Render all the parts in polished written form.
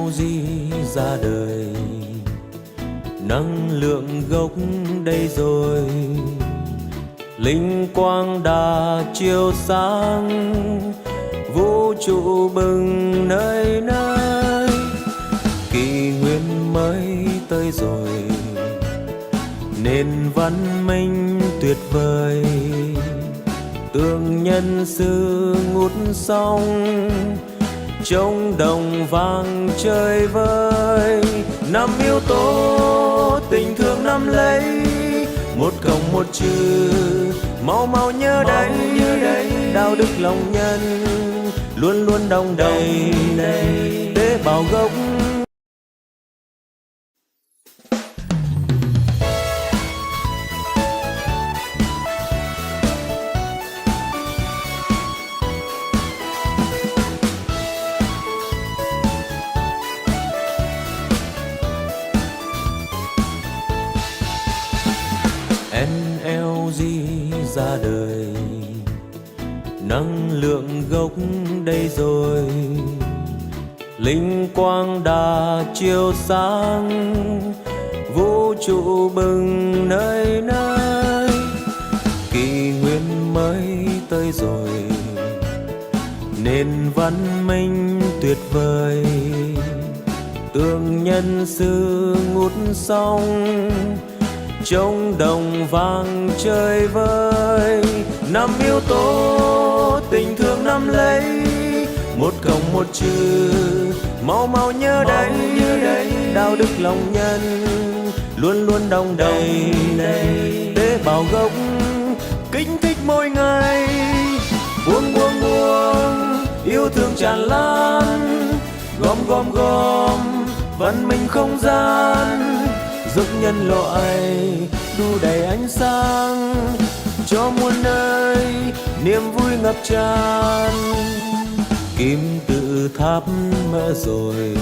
NLG ra đời, năng lượng gốc đây rồi, linh quang đã chiếu sáng, vũ trụ bừng nơi nơi. Kỷ nguyên mới tới rồi, nền văn minh tuyệt vời, tượng nhân sư ngút sóng, trong đồng vàng chơi vơi. Năm yếu tố tình thương nắm lấy, một cộng một trừ, mau mau nhớ đấy, đạo đức lòng nhân luôn luôn đong đầy tế bào gốc. NLG ra đời, năng lượng gốc đây rồi, linh quang đã chiếu sáng, vũ trụ bừng nơi nơi. Kỷ nguyên mới tới rồi, nền văn minh tuyệt vời, tượng nhân sư ngút sóng, trong đồng vàng chơi vơi. Năm yếu tố tình thương nắm lấy, một cộng một trừ, mau mau nhớ đấy, đạo đức lòng nhân luôn luôn đong đầy tế bào gốc. Kính thích mỗi ngày, buông buông buông, yêu thương tràn lan, gom gom gom, văn minh không gian, giúp nhân loại đủ đầy ánh sáng, cho muôn nơi niềm vui ngập tràn. Kim tự tháp mở rồi,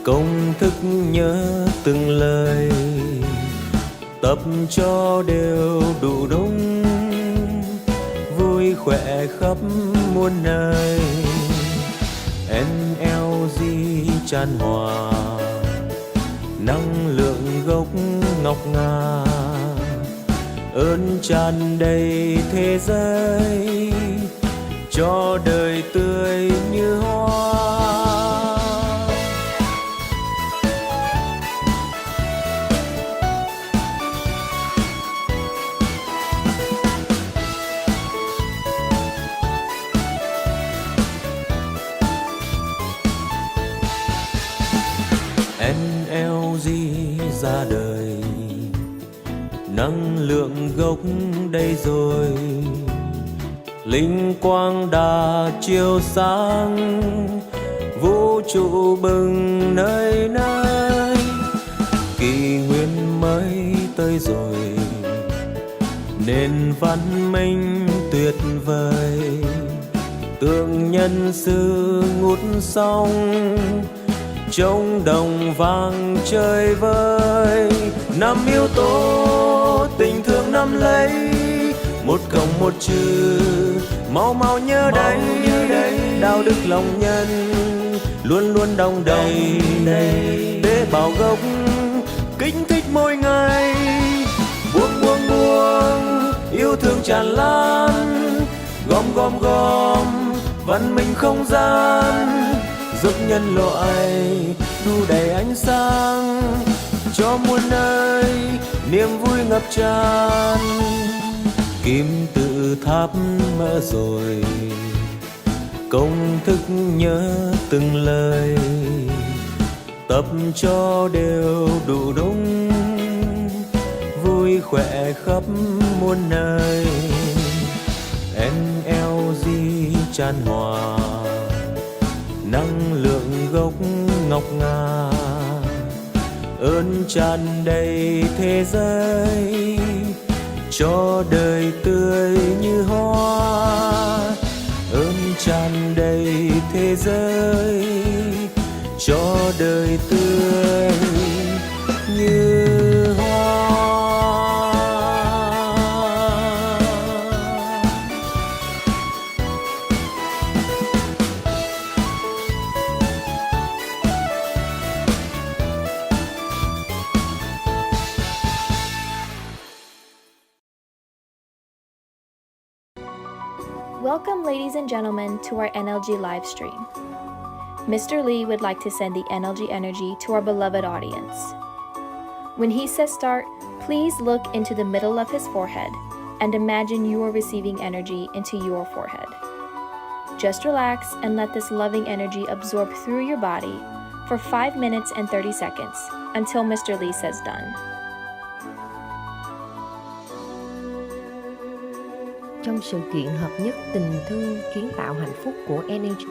công thức nhớ từng lời, tập cho đều đủ đúng, vui khỏe khắp muôn nơi. NLG tràn hòa, năng lượng gốc ngọc ngà, ơn tràn đầy thế giới, cho đời tươi như hoa. NLG ra đời, năng lượng gốc đây rồi, linh quang đã chiếu sáng, vũ trụ bừng nơi nơi. Kỷ nguyên mới tới rồi, nền văn minh tuyệt vời, tượng nhân sư ngút sóng, trong đồng vàng chơi vơi. Năm yếu tố tình thương nắm lấy, một cộng một trừ, mau mau nhớ đấy, đạo đức lòng nhân luôn luôn đong đầy tế bào gốc. Kính thích mỗi ngày, buông buông buông, yêu thương tràn lan, gom gom gom, văn minh không gian, giúp nhân loại đủ đầy ánh sáng, cho muôn nơi niềm vui ngập tràn. Kim tự tháp mở rồi, công thức nhớ từng lời, tập cho đều đủ đúng, vui khỏe khắp muôn nơi. NLG tràn hòa, năng lượng gốc ngọc ngà, ơn tràn đầy thế giới, cho đời tươi như hoa. Ơn tràn đầy thế giới, cho đời tươi như hoa. Welcome, ladies and gentlemen, to our NLG live stream. Mr. Lee would like to send the NLG energy to our beloved audience. When he says start, please look into the middle of his forehead and imagine you are receiving energy into your forehead. Just relax and let this loving energy absorb through your body for 5 minutes and 30 seconds until Mr. Lee says done. Trong sự kiện hợp nhất tình thương kiến tạo hạnh phúc của Energy,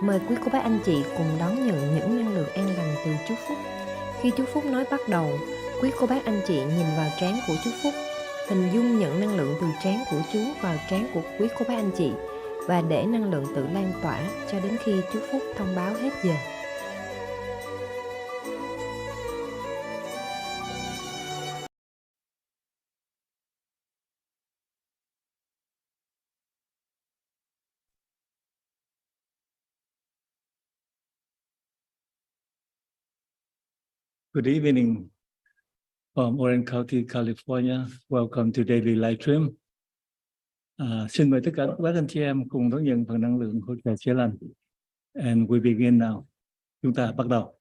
mời quý cô bác anh chị cùng đón nhận những năng lượng an lành từ chú Phúc. Khi chú Phúc nói bắt đầu, quý cô bác anh chị nhìn vào trán của chú Phúc, hình dung nhận năng lượng từ trán của chú vào trán của quý cô bác anh chị và để năng lượng tự lan tỏa cho đến khi chú Phúc thông báo hết giờ. Good evening from Orange County, California. Welcome to daily live stream. Xin mời tất cả các bác anh chị em cùng đón nhận phần năng lượng hỗ trợ chữa lành. And we begin now. Chúng ta bắt đầu.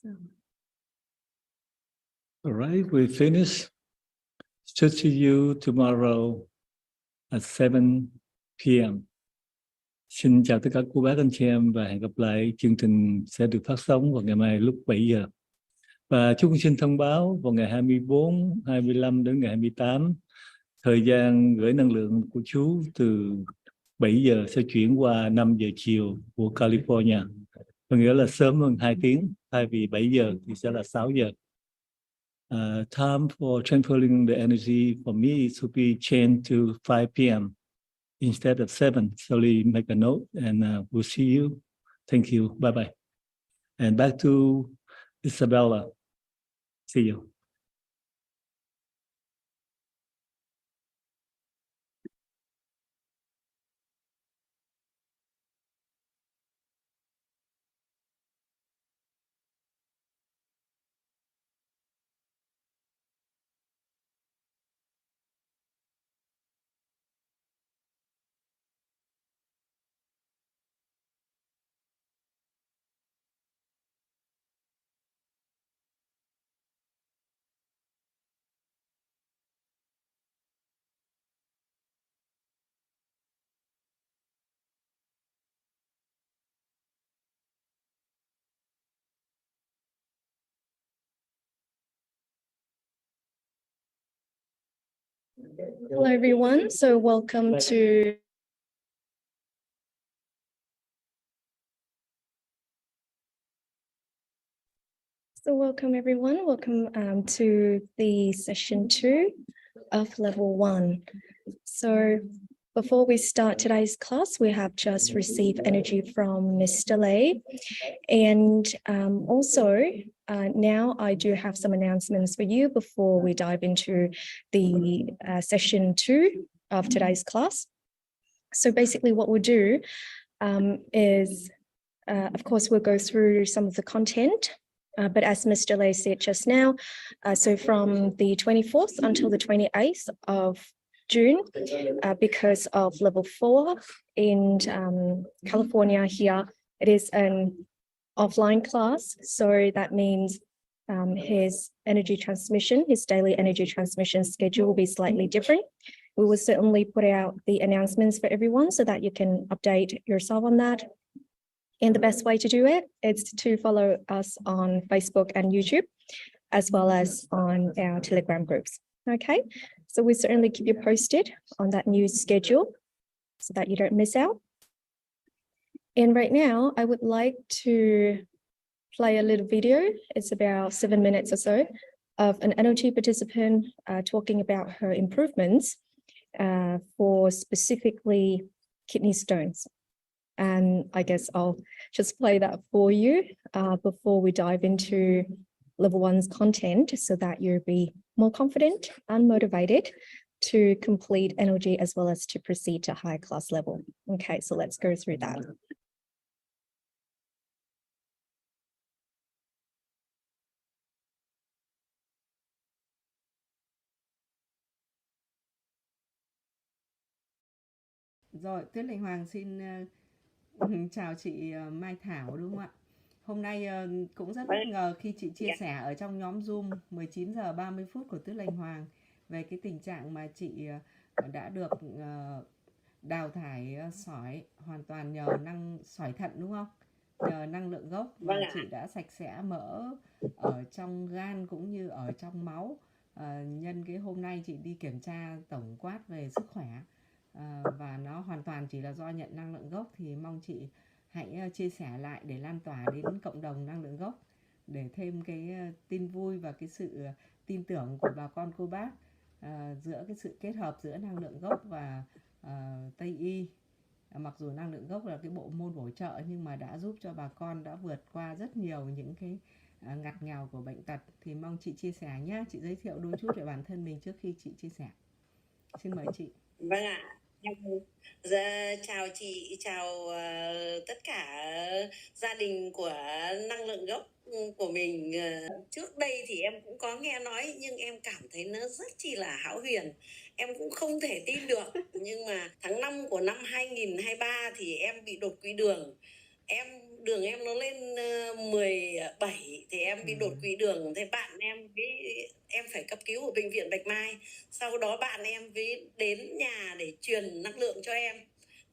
All right, we finished. Should see you tomorrow at 7 p.m. Xin chào tất cả cô bác anh chị em và hẹn gặp lại. Chương trình sẽ được phát sóng vào ngày mai lúc 7 giờ. Và chúng xin thông báo vào ngày 24, 25 đến ngày 28, thời gian gửi năng lượng của chú từ 7 giờ sẽ chuyển qua 5 giờ chiều của California. Có nghĩa là sớm hơn 2 tiếng, thay vì 7 giờ thì sẽ là 6 giờ. Time for transferring the energy for me is to be changed to 5 p.m. instead of 7. So make a note and we'll see you. Thank you. Bye-bye. And back to Isabella. See you. Hello, everyone. So welcome to everyone. Welcome to the session 2 of level 1. So before we start today's class, we have just received energy from Mr. Lei. And also now I do have some announcements for you before we dive into the session 2 of today's class. So basically what we'll do is, of course, we'll go through some of the content. But as Mr. Lei said just now, so from the 24th until the 28th of June, because of level 4 in California here, it is an offline class. So that means his energy transmission, his daily energy transmission schedule will be slightly different. We will certainly put out the announcements for everyone so that you can update yourself on that. And the best way to do it is to follow us on Facebook and YouTube, as well as on our Telegram groups. Okay, so we certainly keep you posted on that new schedule so that you don't miss out. And right now, I would like to play a little video. It's about 7 minutes or so of an NLG participant talking about her improvements for specifically kidney stones. And I guess I'll just play that for you before we dive into level 1's content so that you'll be more confident and motivated to complete NLG as well as to proceed to higher class level. Okay, so let's go through that. Rồi, Tuyết Lệnh Hoàng xin chào chị Mai Thảo đúng không ạ? Hôm nay cũng rất bất ngờ khi chị chia sẻ ở trong nhóm Zoom 19 giờ 30 phút của Tuyết Lệnh Hoàng về cái tình trạng mà chị đã được đào thải sỏi hoàn toàn nhờ sỏi thận đúng không? Nhờ năng lượng gốc và chị đã sạch sẽ mỡ ở trong gan cũng như ở trong máu. Nhân cái hôm nay chị đi kiểm tra tổng quát về sức khỏe. Và nó hoàn toàn chỉ là do nhận năng lượng gốc, thì mong chị hãy chia sẻ lại để lan tỏa đến cộng đồng năng lượng gốc để thêm cái tin vui và cái sự tin tưởng của bà con cô bác giữa cái sự kết hợp giữa năng lượng gốc và Tây y. Mặc dù năng lượng gốc là cái bộ môn bổ trợ nhưng mà đã giúp cho bà con đã vượt qua rất nhiều những cái ngặt nghèo của bệnh tật. Thì mong chị chia sẻ nhé. Chị giới thiệu đôi chút về bản thân mình trước khi chị chia sẻ. Xin mời chị. Vâng ạ. Chào chị, chào tất cả gia đình của năng lượng gốc của mình. Trước đây thì em cũng có nghe nói nhưng em cảm thấy nó rất chi là hão huyền. Em cũng không thể tin được. Nhưng mà tháng 5 của năm 2023 thì em bị đột quỵ đường. Em đường em nó lên 17 thì em bị đột quỵ đường, thế bạn em em phải cấp cứu ở bệnh viện Bạch Mai. Sau đó bạn em đến nhà để truyền năng lượng cho em.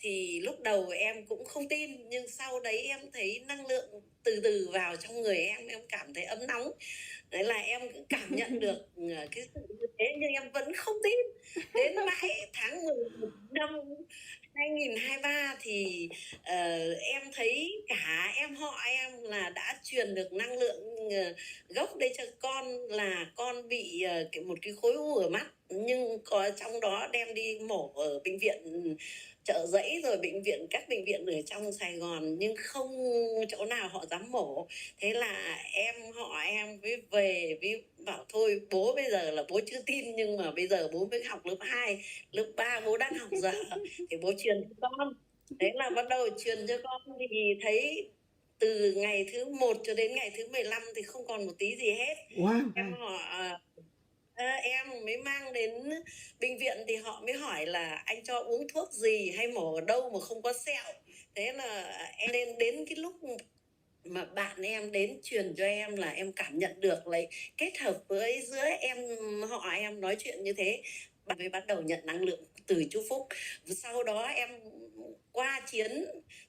Thì lúc đầu em cũng không tin, nhưng sau đấy em thấy năng lượng từ từ vào trong người em cảm thấy ấm nóng. Đấy là em cũng cảm nhận được cái sự như thế, nhưng em vẫn không tin. Đến mãi tháng 11 năm 2023 thì em thấy cả em họ em là đã truyền được năng lượng gốc đây cho con, là con bị một cái khối u ở mắt, nhưng có trong đó đem đi mổ ở bệnh viện Chợ Giấy rồi các bệnh viện ở trong Sài Gòn, nhưng không chỗ nào họ dám mổ. Thế là họ em về bảo thôi bố bây giờ là bố chưa tin, nhưng mà bây giờ bố mới học lớp 2, lớp 3 bố đang học dở thì bố truyền cho con. Thế là bắt đầu truyền cho con thì thấy từ ngày thứ 1 cho đến ngày thứ 15 thì không còn một tí gì hết. Wow. Em mới mang đến bệnh viện thì họ mới hỏi là anh cho uống thuốc gì hay mổ ở đâu mà không có sẹo. Thế là em lên đến cái lúc mà bạn em đến truyền cho em là em cảm nhận được, lại kết hợp với giữa họ em nói chuyện như thế, bạn mới bắt đầu nhận năng lượng từ chú Phúc. Sau đó em qua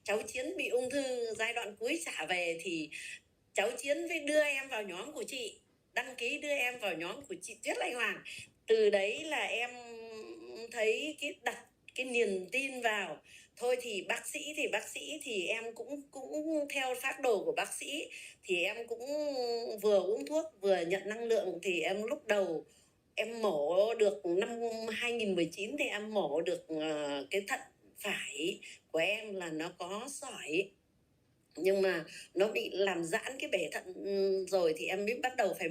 cháu Chiến bị ung thư giai đoạn cuối trả về thì cháu Chiến với đưa em vào nhóm của chị, đăng ký đưa em vào nhóm của chị Tuyết Lanh Hoàng. Từ đấy là em thấy đặt cái niềm tin vào. Thôi thì bác sĩ thì em cũng theo phác đồ của bác sĩ, thì em cũng vừa uống thuốc vừa nhận năng lượng. Thì em lúc đầu em mổ được năm 2019 thì em mổ được cái thận phải của em là nó có sỏi, nhưng mà nó bị làm giãn cái bể thận rồi thì em mới bắt đầu phải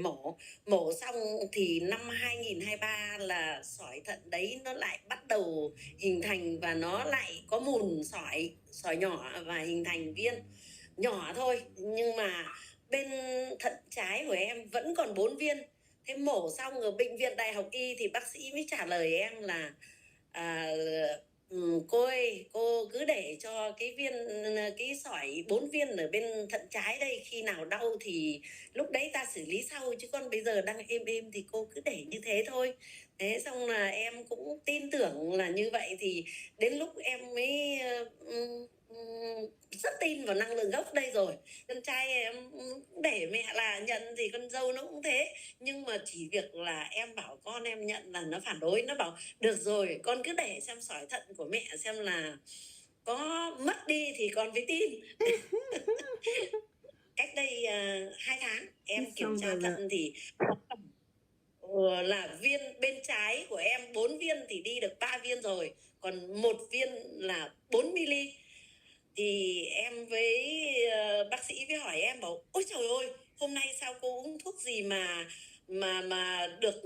mổ xong thì năm 2023 là sỏi thận đấy nó lại bắt đầu hình thành, và nó lại có mùn sỏi nhỏ và hình thành viên nhỏ thôi, nhưng mà bên thận trái của em vẫn còn 4 viên. Thế mổ xong ở bệnh viện Đại học Y thì bác sĩ mới trả lời em là cô ơi, cô cứ để cho cái sỏi 4 viên ở bên thận trái đây, khi nào đau thì lúc đấy ta xử lý sau, chứ còn bây giờ đang êm thì cô cứ để như thế thôi. Thế xong là em cũng tin tưởng là như vậy, thì đến lúc em mới rất tin vào năng lượng gốc đây rồi. Con trai em để mẹ là nhận thì con dâu nó cũng thế, nhưng mà chỉ việc là em bảo con em nhận là nó phản đối, nó bảo được rồi con cứ để xem sỏi thận của mẹ xem là có mất đi thì con mới tin. Cách đây 2 tháng em kiểm tra thận thì là viên bên trái của em 4 viên thì đi được 3 viên rồi, còn 1 viên là 4 ml. Thì em với bác sĩ mới hỏi em bảo ôi trời ơi, hôm nay sao cô uống thuốc gì mà được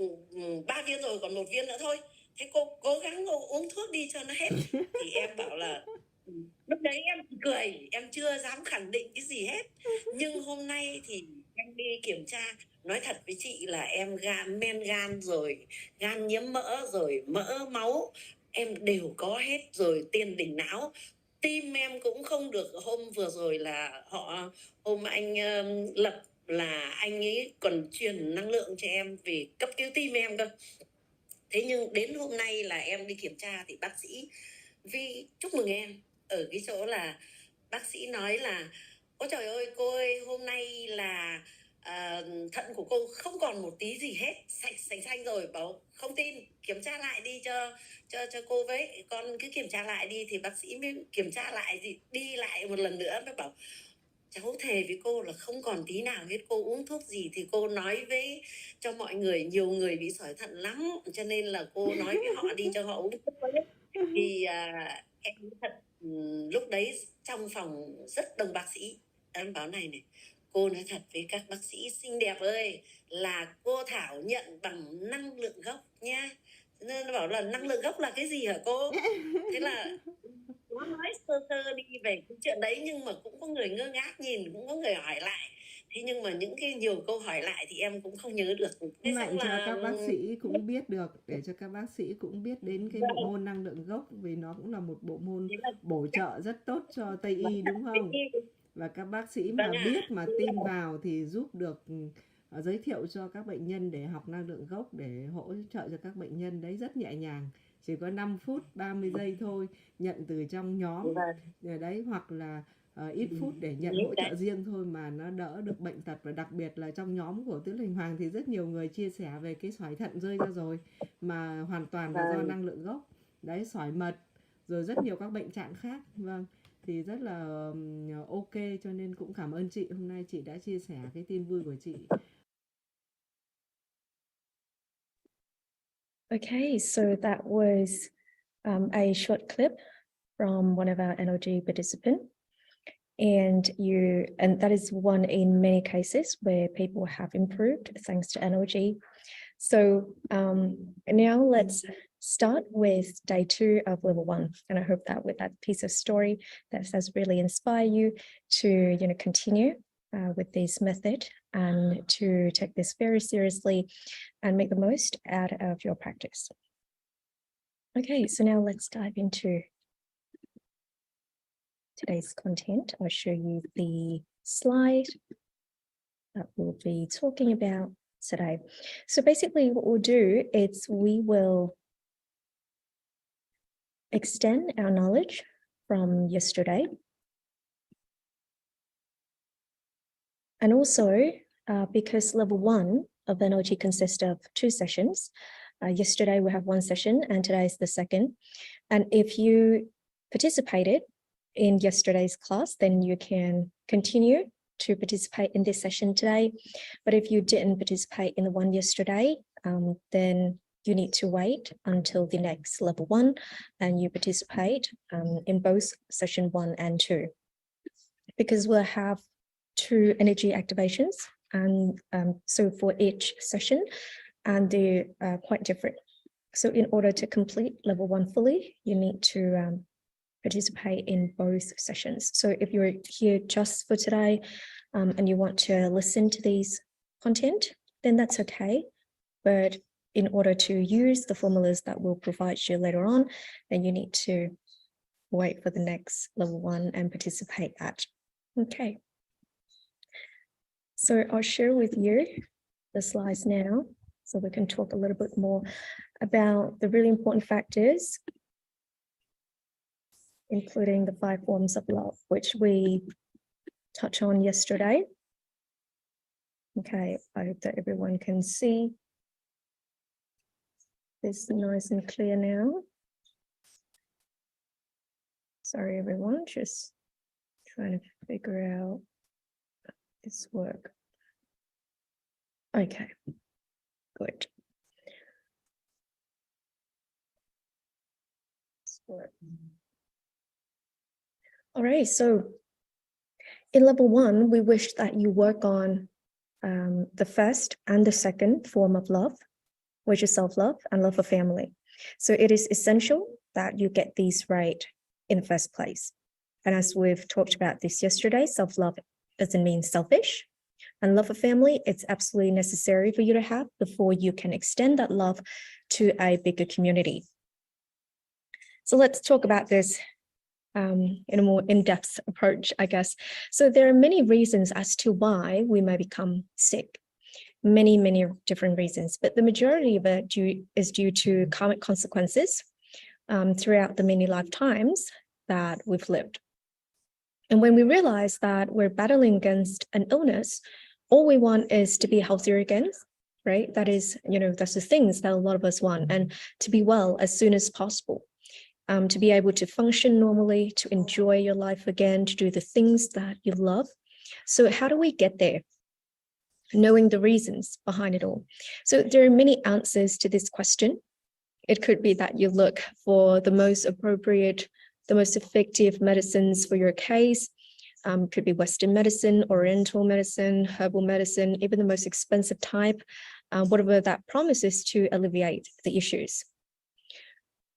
3 viên rồi còn 1 viên nữa thôi, thế cô cố gắng uống thuốc đi cho nó hết. Thì em bảo là lúc đấy em cười, em chưa dám khẳng định cái gì hết, nhưng hôm nay thì em đi kiểm tra, nói thật với chị là em men gan rồi, gan nhiễm mỡ rồi, mỡ máu em đều có hết rồi, tiền đỉnh não. Tim em cũng không được, hôm vừa rồi là hôm anh Lập là anh ấy còn truyền năng lượng cho em về cấp cứu tim em cơ. Thế nhưng đến hôm nay là em đi kiểm tra thì bác sĩ vì chúc mừng em ở cái chỗ là bác sĩ nói là ôi trời ơi cô ơi, hôm nay là thận của cô không còn một tí gì hết, sạch xanh rồi. Bảo không tin, kiểm tra lại đi cho cô với, con cứ kiểm tra lại đi. Thì bác sĩ mới kiểm tra lại, thì đi lại một lần nữa mới bảo cháu thề với cô là không còn tí nào hết, cô uống thuốc gì thì cô nói với cho mọi người, nhiều người bị sỏi thận lắm, cho nên là cô nói với họ đi cho họ uống thuốc ấy. Thì em thật lúc đấy trong phòng rất đông bác sĩ, em báo này cô nói thật với các bác sĩ xinh đẹp ơi, là cô Thảo nhận bằng năng lượng gốc nha. Nên nó bảo là năng lượng gốc là cái gì hả cô? Thế là nó nói sơ sơ đi về cái chuyện đấy, nhưng mà cũng có người ngơ ngác nhìn, cũng có người hỏi lại. Thế nhưng mà những cái nhiều câu hỏi lại thì em cũng không nhớ được. Thế Lại xong cho là các bác sĩ cũng biết được, để cho các bác sĩ cũng biết đến cái bộ môn năng lượng gốc, vì nó cũng là một bộ môn bổ trợ rất tốt cho Tây y đúng không? Và các bác sĩ mà biết mà tin vào thì giúp được giới thiệu cho các bệnh nhân để học năng lượng gốc để hỗ trợ cho các bệnh nhân. Đấy rất nhẹ nhàng, chỉ có 5 phút 30 giây thôi, nhận từ trong nhóm đấy, hoặc là ít phút để nhận hỗ trợ riêng thôi mà nó đỡ được bệnh tật. Và đặc biệt là trong nhóm của Tứ Linh Hoàng thì rất nhiều người chia sẻ về cái sỏi thận rơi ra rồi mà hoàn toàn là do năng lượng gốc đấy, sỏi mật rồi rất nhiều các bệnh trạng khác. Vâng, thì rất là ok, cho nên cũng cảm ơn chị, hôm nay chị đã chia sẻ cái tin vui của chị. Okay, so that was a short clip from one of our NLG participants. And that is one in many cases where people have improved thanks to NLG. So now let's start with day 2 of level 1. And I hope that with that piece of story that has really inspired you to continue with this method and to take this very seriously and make the most out of your practice. Okay, so now let's dive into today's content. I'll show you the slide that we'll be talking about today. So basically what we'll do is we will extend our knowledge from yesterday. And also, because level 1 of NLG consists of 2 sessions, yesterday we have 1 session and today is the second. And if you participated in yesterday's class, then you can continue to participate in this session today. But if you didn't participate in the one yesterday, then you need to wait until the next level 1 and you participate in both session 1 and 2. Because we'll have 2 energy activations, and so for each session, and they're quite different. So in order to complete level 1 fully, you need to participate in both sessions. So if you're here just for today and you want to listen to these content, then that's okay. But in order to use the formulas that we'll provide you later on, then you need to wait for the next level 1 and participate at. Okay. So I'll share with you the slides now so we can talk a little bit more about the really important factors, including the 5 forms of love, which we touched on yesterday. Okay, I hope that everyone can see this nice and clear now. Sorry, everyone, just trying to figure out this work. Okay, good. All right, so in level 1, we wish that you work on the first and the second form of love, which is self-love and love for family. So it is essential that you get these right in the first place. And as we've talked about this yesterday, self-love doesn't mean selfish. And love for family, it's absolutely necessary for you to have before you can extend that love to a bigger community. So let's talk about this in a more in-depth approach, I guess. So there are many reasons as to why we may become sick. Many, many different reasons, but the majority of it is due to karmic consequences throughout the many lifetimes that we've lived. And when we realize that we're battling against an illness, all we want is to be healthier again, right? That is, that's the things that a lot of us want, and to be well as soon as possible, to be able to function normally, to enjoy your life again, to do the things that you love. So how do we get there? Knowing the reasons behind it all. So there are many answers to this question. It could be that you look for the most appropriate, the most effective medicines for your case. Could be Western medicine, Oriental medicine, herbal medicine, even the most expensive type, whatever that promises to alleviate the issues.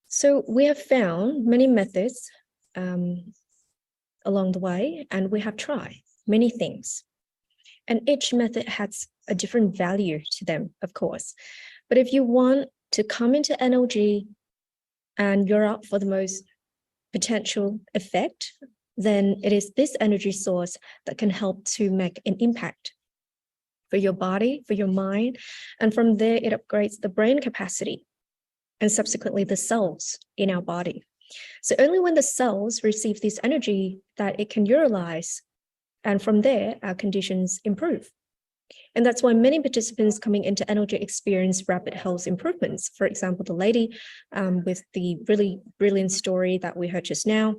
So we have found many methods along the way, and we have tried many things. And each method has a different value to them, of course. But if you want to come into NLG and you're up for the most potential effect then it is this energy source that can help to make an impact for your body, for your mind. And from there, it upgrades the brain capacity and subsequently the cells in our body. So only when the cells receive this energy that it can utilize, and from there, our conditions improve. And that's why many participants coming into energy experience rapid health improvements. For example, the lady with the really brilliant story that we heard just now.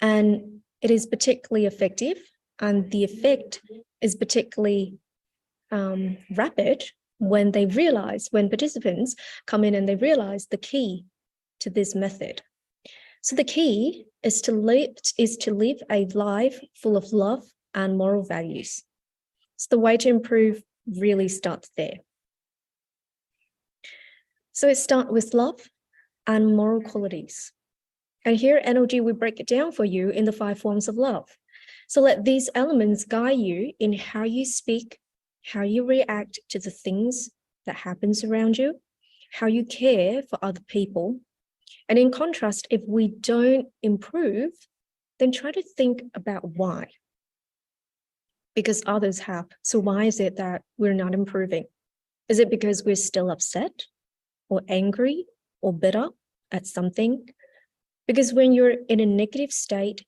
And it is particularly effective, and the effect is particularly rapid when participants come in and they realize the key to this method. So the key is to live a life full of love and moral values. So the way to improve really starts there. So it starts with love and moral qualities. And here NLG will break it down for you in the 5 forms of love. So let these elements guide you in how you speak, how you react to the things that happens around you, how you care for other people. And in contrast, if we don't improve, then try to think about why. Because others have. So why is it that we're not improving? Is it because we're still upset or angry or bitter at something? Because when you're in a negative state,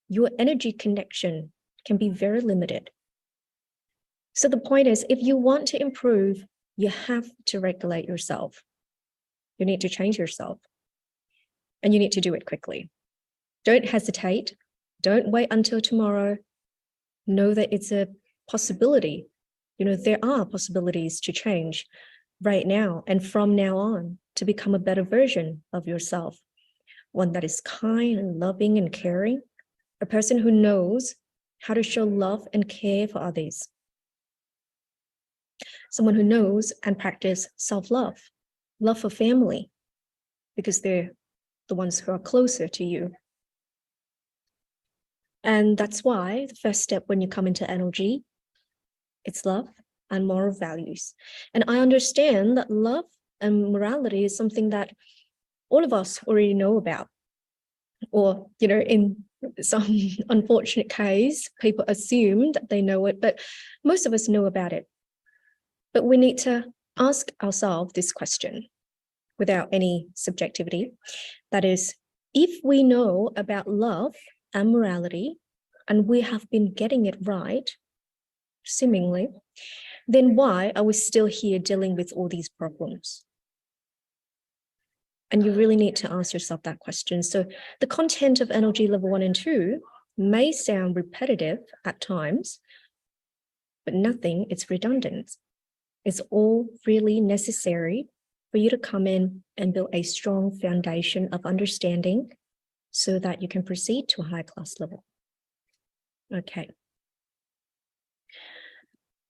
your energy connection can be very limited. So the point is, if you want to improve, you have to regulate yourself. You need to change yourself. And you need to do it quickly. Don't hesitate. Don't wait until tomorrow. Know that it's a possibility. There are possibilities to change right now and from now on to become a better version of yourself. One that is kind and loving and caring. A person who knows how to show love and care for others. Someone who knows and practices self-love, love for family, because they're the ones who are closer to you. And that's why the first step when you come into NLG, it's love and moral values. And I understand that love and morality is something that all of us already know about. Or, in some unfortunate case, people assume that they know it, but most of us know about it. But we need to ask ourselves this question without any subjectivity. That is, if we know about love and morality, and we have been getting it right, seemingly, then why are we still here dealing with all these problems? And you really need to ask yourself that question. So the content of NLG level 1 and 2 may sound repetitive at times, but nothing is redundant. It's all really necessary for you to come in and build a strong foundation of understanding so that you can proceed to a high class level. Okay.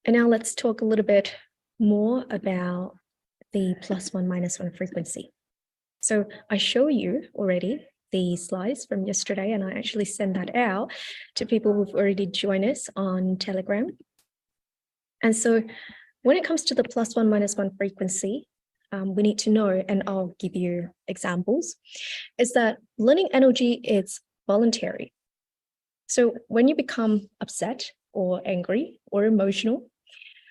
And now let's talk a little bit more about the +1 -1 frequency. So I show you already the slides from yesterday, and I actually send that out to people who've already joined us on Telegram. And so when it comes to the +1 -1 frequency, we need to know, and I'll give you examples, is that learning energy is voluntary. So when you become upset or angry or emotional,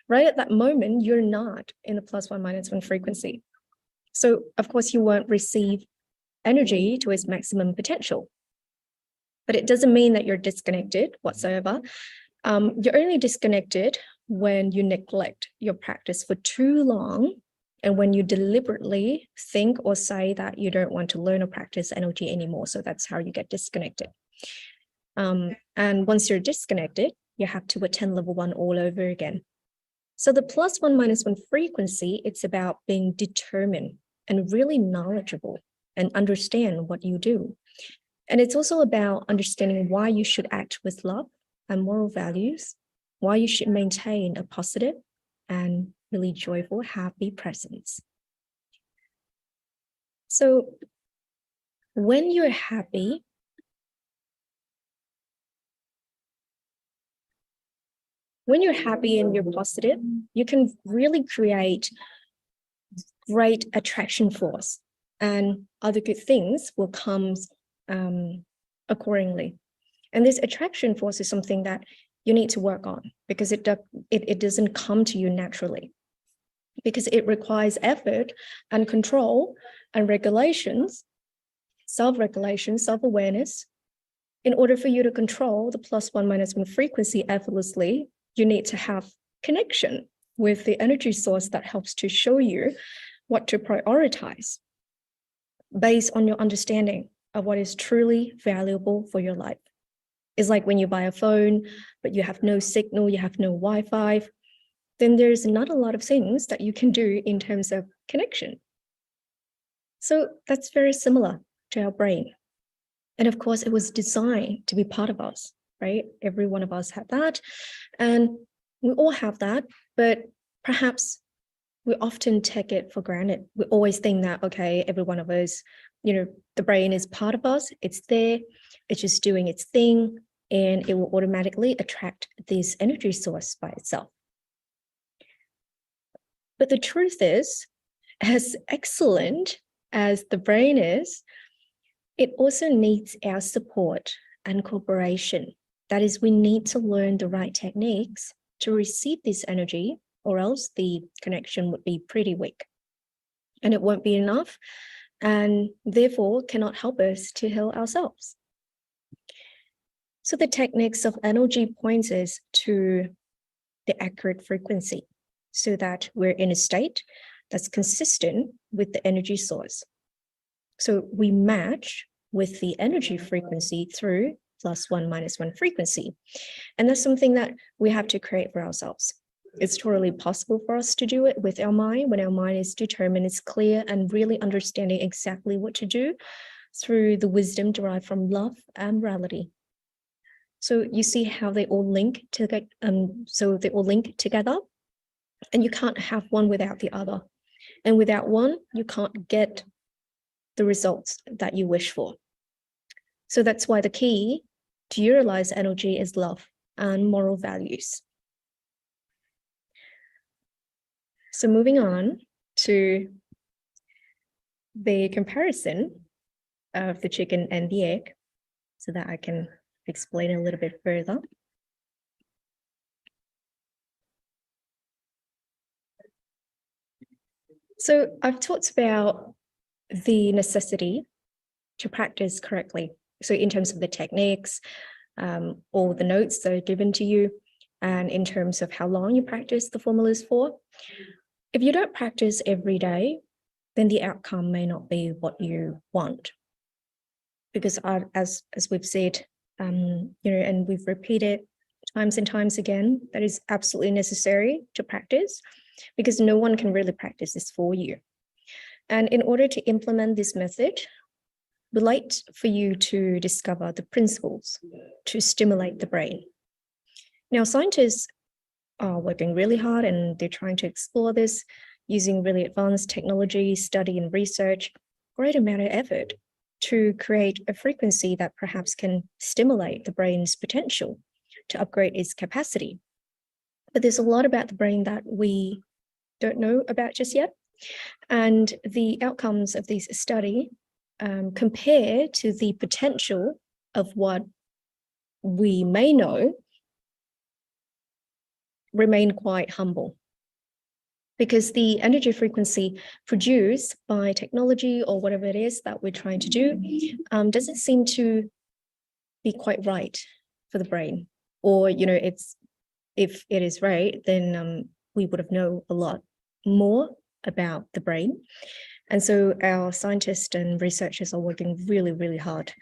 right at that moment, you're not in the +1 -1 frequency. So of course you won't receive energy to its maximum potential, but it doesn't mean that you're disconnected whatsoever. You're only disconnected when you neglect your practice for too long, and when you deliberately think or say that you don't want to learn or practice energy anymore. So that's how you get disconnected. And once you're disconnected, you have to attend level 1 all over again. So the +1 -1 frequency, it's about being determined and really knowledgeable and understand what you do. And it's also about understanding why you should act with love and moral values, why you should maintain a positive and really joyful, happy presence. So when you're happy, and you're positive, you can really create great attraction force, and other good things will come accordingly. And this attraction force is something that you need to work on, because it doesn't come to you naturally, because it requires effort and control and regulations, self-regulation, self-awareness. In order for you to control the +1 - 1 frequency effortlessly, you need to have connection with the energy source that helps to show you what to prioritize based on your understanding of what is truly valuable for your life. It's like when you buy a phone, but you have no signal, you have no Wi-Fi, then there's not a lot of things that you can do in terms of connection. So that's very similar to our brain. And of course, it was designed to be part of us, right? Every one of us had that. And we all have that, but perhaps we often take it for granted. We always think that, okay, every one of us, the brain is part of us. It's there. It's just doing its thing, and it will automatically attract this energy source by itself. But the truth is, as excellent as the brain is, it also needs our support and cooperation. That is, we need to learn the right techniques to receive this energy, or else the connection would be pretty weak. And it won't be enough, and therefore cannot help us to heal ourselves. So the techniques of energy points us to the accurate frequency, so that we're in a state that's consistent with the energy source. So we match with the energy frequency through +1 - 1 frequency. And that's something that we have to create for ourselves. It's totally possible for us to do it with our mind, when our mind is determined, it's clear, and really understanding exactly what to do through the wisdom derived from love and morality. So you see how they all link together. And you can't have one without the other. And without one, you can't get the results that you wish for. So that's why the key to utilize energy is love and moral values. So moving on to the comparison of the chicken and the egg, so that I can explain a little bit further. So I've talked about the necessity to practice correctly. So in terms of the techniques, all the notes that are given to you, and in terms of how long you practice the formulas for. If you don't practice every day, then the outcome may not be what you want. Because as we've said, and we've repeated times and times again, that is absolutely necessary to practice, because no one can really practice this for you. And in order to implement this method, we'd like for you to discover the principles to stimulate the brain. Now, scientists are working really hard, and they're trying to explore this using really advanced technology, study and research, great amount of effort to create a frequency that perhaps can stimulate the brain's potential to upgrade its capacity. But there's a lot about the brain that we don't know about just yet. And the outcomes of this study compare to the potential of what we may know remain quite humble. Because the energy frequency produced by technology or whatever it is that we're trying to do doesn't seem to be quite right for the brain. Or, if it is right, then we would have known a lot more about the brain. And so our scientists and researchers are working really, really hard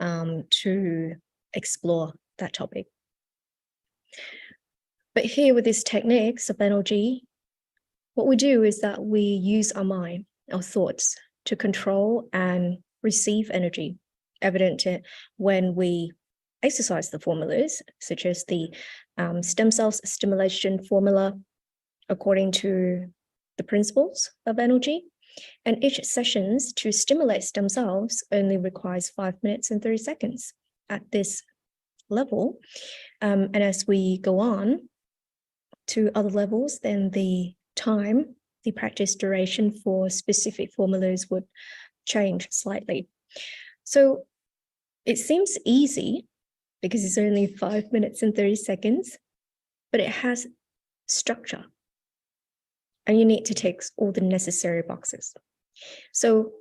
to explore that topic. But here with these techniques of NLG, what we do is that we use our mind, our thoughts, to control and receive energy, evident when we exercise the formulas, such as the stem cells stimulation formula, according to the principles of NLG. And each sessions to stimulate stem cells only requires 5 minutes and 30 seconds at this level. And as we go on to other levels, then the practice duration for specific formulas would change slightly. So it seems easy, because it's only 5 minutes and 30 seconds, but it has structure. And you need to tick all the necessary boxes. So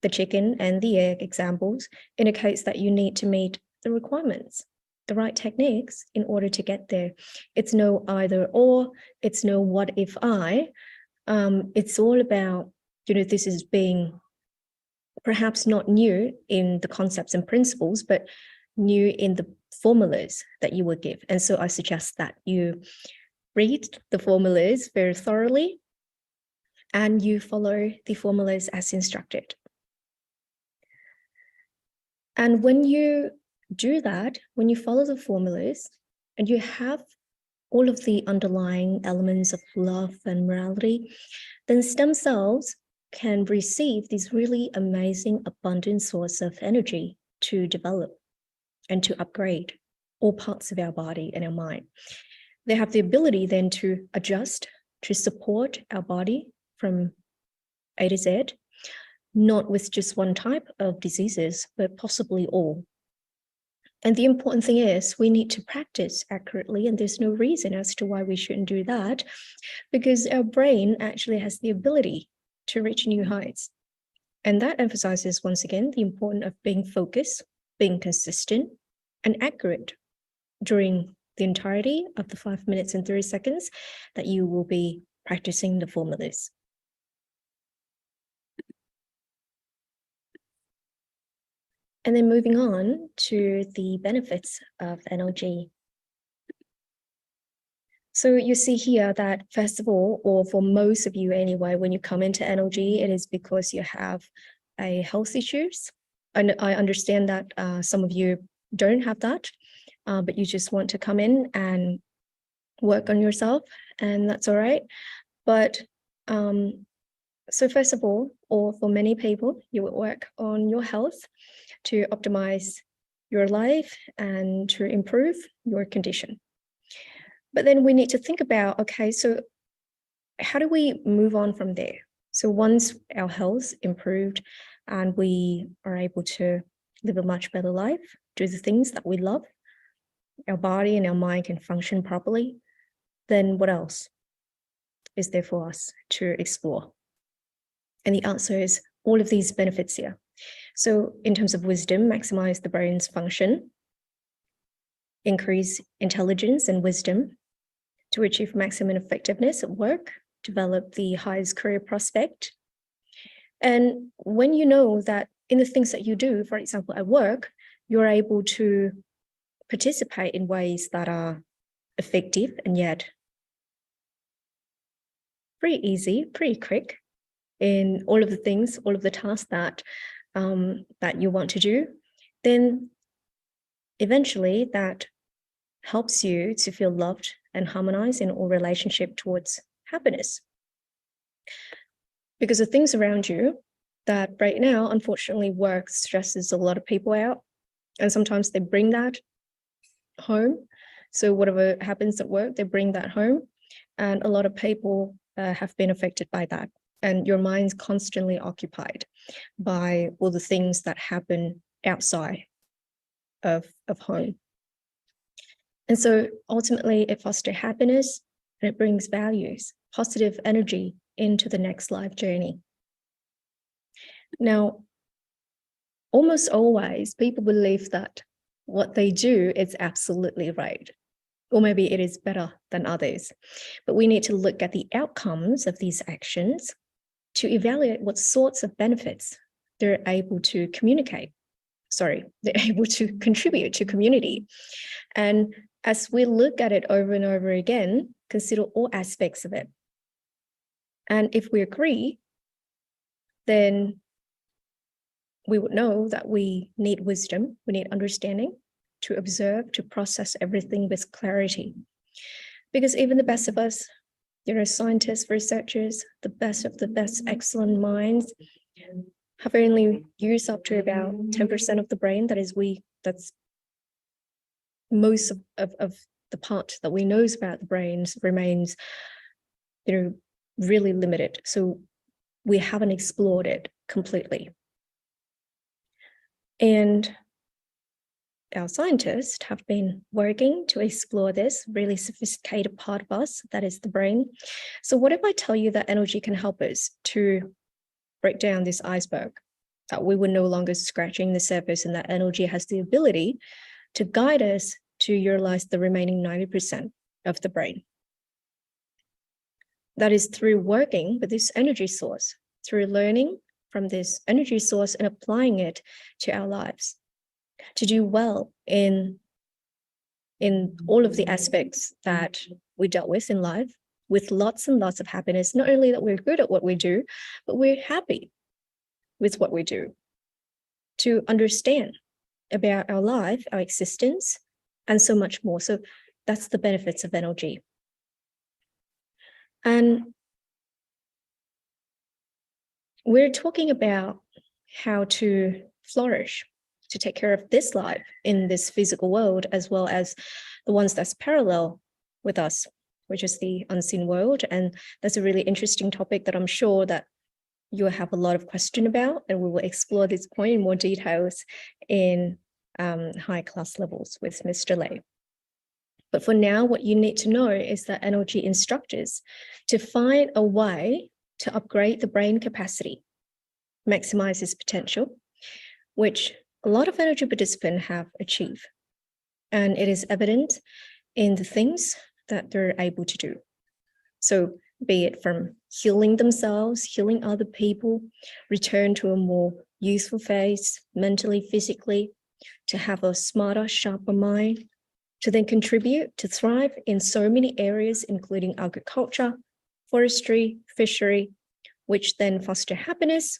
the chicken and the egg examples indicates that you need to meet the requirements, the right techniques in order to get there. It's no either or, it's no what if I. It's all about, this is being perhaps not new in the concepts and principles, but new in the formulas that you would give. And so I suggest that you read the formulas very thoroughly and you follow the formulas as instructed. And when you do that, when you follow the formulas and you have all of the underlying elements of love and morality, then stem cells can receive this really amazing, abundant source of energy to develop and to upgrade all parts of our body and our mind. They have the ability then to adjust, to support our body from A to Z, not with just one type of diseases, but possibly all. And the important thing is we need to practice accurately, and there's no reason as to why we shouldn't do that, because our brain actually has the ability to reach new heights. And that emphasizes, once again, the importance of being focused, being consistent, and accurate during the entirety of the 5 minutes and 30 seconds that you will be practicing the formulas. And then moving on to the benefits of NLG. So you see here that, first of all, or for most of you anyway, when you come into NLG, it is because you have a health issues. And I understand that some of you don't have that, but you just want to come in and work on yourself, and that's all right. But so first of all, or for many people, you will work on your health to optimize your life and to improve your condition. But then we need to think about, okay, so how do we move on from there? So once our health improved and we are able to live a much better life, do the things that we love, our body and our mind can function properly, then what else is there for us to explore? And the answer is all of these benefits here. So in terms of wisdom, maximize the brain's function, increase intelligence and wisdom to achieve maximum effectiveness at work, develop the highest career prospect. And when you know that in the things that you do, for example, at work, you're able to participate in ways that are effective and yet pretty easy, pretty quick in all of the things, all of the tasks that you want to do, then eventually that helps you to feel loved and harmonized in all relationship towards happiness. Because the things around you that right now, unfortunately, work stresses a lot of people out, and sometimes they bring that home. So whatever happens at work, they bring that home, and a lot of people have been affected by that. And your mind's constantly occupied by all the things that happen outside of home. And so ultimately it fosters happiness and it brings values, positive energy into the next life journey. Now, almost always people believe that what they do is absolutely right, or maybe it is better than others. But we need to look at the outcomes of these actions to evaluate what sorts of benefits they're able to they're able to contribute to community. And as we look at it over and over again, consider all aspects of it. And if we agree, then we would know that we need wisdom, we need understanding to observe, to process everything with clarity. Because even the best of us, scientists, researchers, the best of the best, excellent minds, have only used up to about 10% of the brain. That's most of the part that we know about the brains remains, really limited. So we haven't explored it completely. And our scientists have been working to explore this really sophisticated part of us, that is the brain. So what if I tell you that energy can help us to break down this iceberg, that we were no longer scratching the surface, and that energy has the ability to guide us to utilize the remaining 90% of the brain? That is through working with this energy source, through learning from this energy source and applying it to our lives, to do well in all of the aspects that we dealt with in life, with lots and lots of happiness. Not only that we're good at what we do, but we're happy with what we do, to understand about our life, our existence, and so much more. So that's the benefits of NLG. And we're talking about how to flourish, to take care of this life in this physical world, as well as the ones that's parallel with us, which is the unseen world. And that's a really interesting topic that I'm sure that you'll have a lot of question about, and we will explore this point in more details in high class levels with Mr. Lei. But for now, what you need to know is that NLG instructors to find a way to upgrade the brain capacity, maximize its potential, which a lot of energy participants have achieved. And it is evident in the things that they're able to do. So be it from healing themselves, healing other people, return to a more useful phase, mentally, physically, to have a smarter, sharper mind, to then contribute to thrive in so many areas, including agriculture, forestry, fishery, which then foster happiness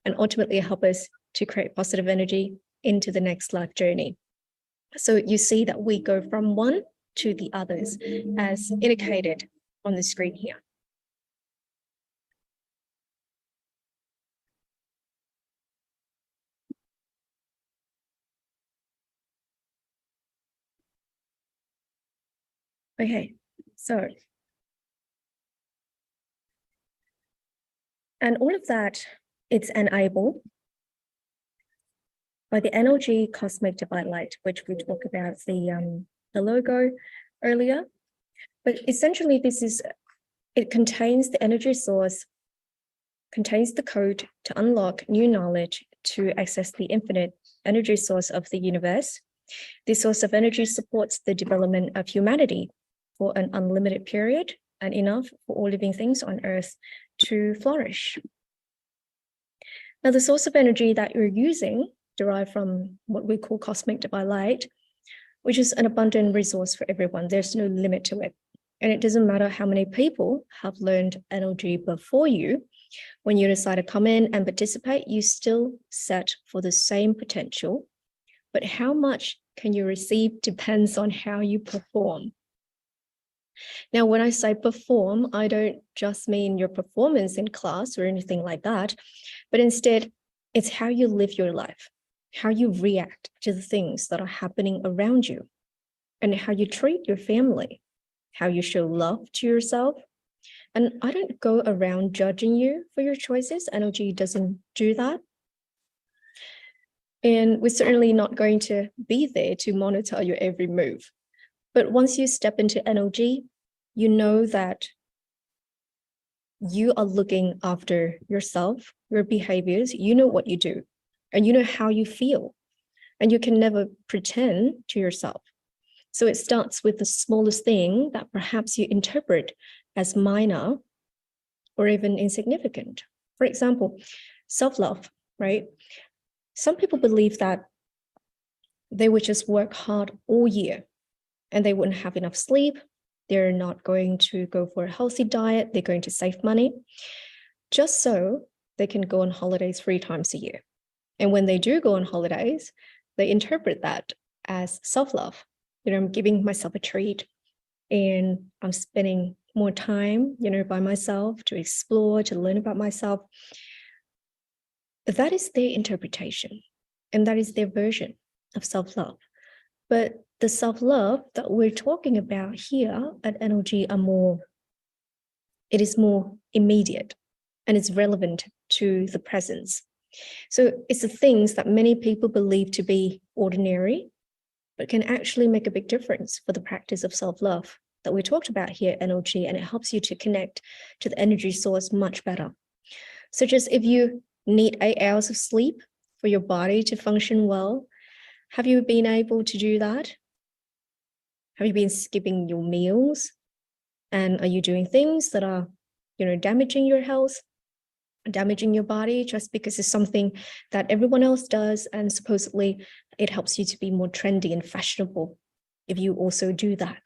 and ultimately help us to create positive energy into the next life journey. So you see that we go from one to the others as indicated on the screen here. Okay, so, and all of that, it's enabled by the NLG Cosmic Divine Light, which we talked about the logo earlier. But essentially, it contains the energy source, contains the code to unlock new knowledge to access the infinite energy source of the universe. This source of energy supports the development of humanity for an unlimited period and enough for all living things on Earth to flourish. Now, the source of energy that you're using derived from what we call cosmic divine light, which is an abundant resource for everyone. There's no limit to it. And it doesn't matter how many people have learned NLG before you. When you decide to come in and participate, you still set for the same potential. But how much can you receive depends on how you perform. Now, when I say perform, I don't just mean your performance in class or anything like that, but instead, it's how you live your life, how you react to the things that are happening around you, and how you treat your family, how you show love to yourself. And I don't go around judging you for your choices. NLG doesn't do that. And we're certainly not going to be there to monitor your every move. But once you step into NLG, you know that you are looking after yourself, your behaviors, you know what you do, and you know how you feel, and you can never pretend to yourself. So it starts with the smallest thing that perhaps you interpret as minor or even insignificant. For example, self-love, right? Some people believe that they would just work hard all year and they wouldn't have enough sleep. They're not going to go for a healthy diet. They're going to save money just so they can go on holidays 3 times a year. And when they do go on holidays, they interpret that as self-love. You know, I'm giving myself a treat and I'm spending more time, you know, by myself to explore, to learn about myself. That is their interpretation and that is their version of self-love. But the self-love that we're talking about here at NLG it is more immediate and it's relevant to the presence. So it's the things that many people believe to be ordinary but can actually make a big difference for the practice of self-love that we talked about here, NLG, and it helps you to connect to the energy source much better. Such as if you need 8 hours of sleep for your body to function well, have you been able to do that? Have you been skipping your meals? And are you doing things that are, damaging your health, damaging your body just because it's something that everyone else does and supposedly it helps you to be more trendy and fashionable if you also do that?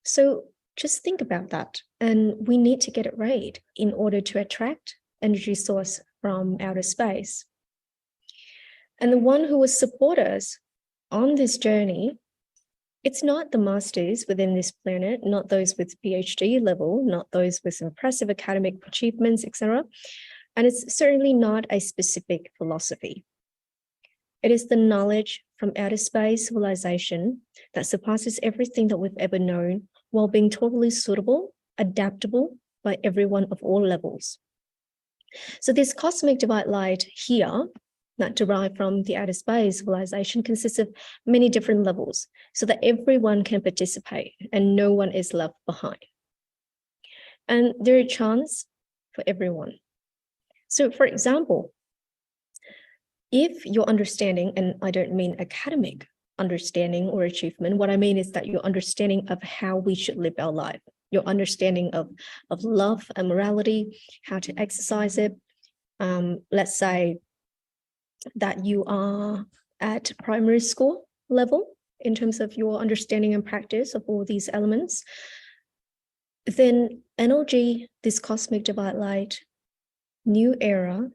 So just think about that, and we need to get it right in order to attract energy source from outer space. And the one who will support us on this journey, it's not the masters within this planet, not those with PhD level, not those with impressive academic achievements, etc. And it's certainly not a specific philosophy. It is the knowledge from outer space civilization that surpasses everything that we've ever known, while being totally suitable, adaptable by everyone of all levels. So this cosmic divine light here, that derived from the outer space civilization, consists of many different levels so that everyone can participate and no one is left behind. And there are a chance for everyone. So for example, if your understanding, and I don't mean academic understanding or achievement, what I mean is that your understanding of how we should live our life, your understanding of love and morality, how to exercise it. Let's say that you are at primary school level in terms of your understanding and practice of all these elements, then NLG, this cosmic divine light, new era,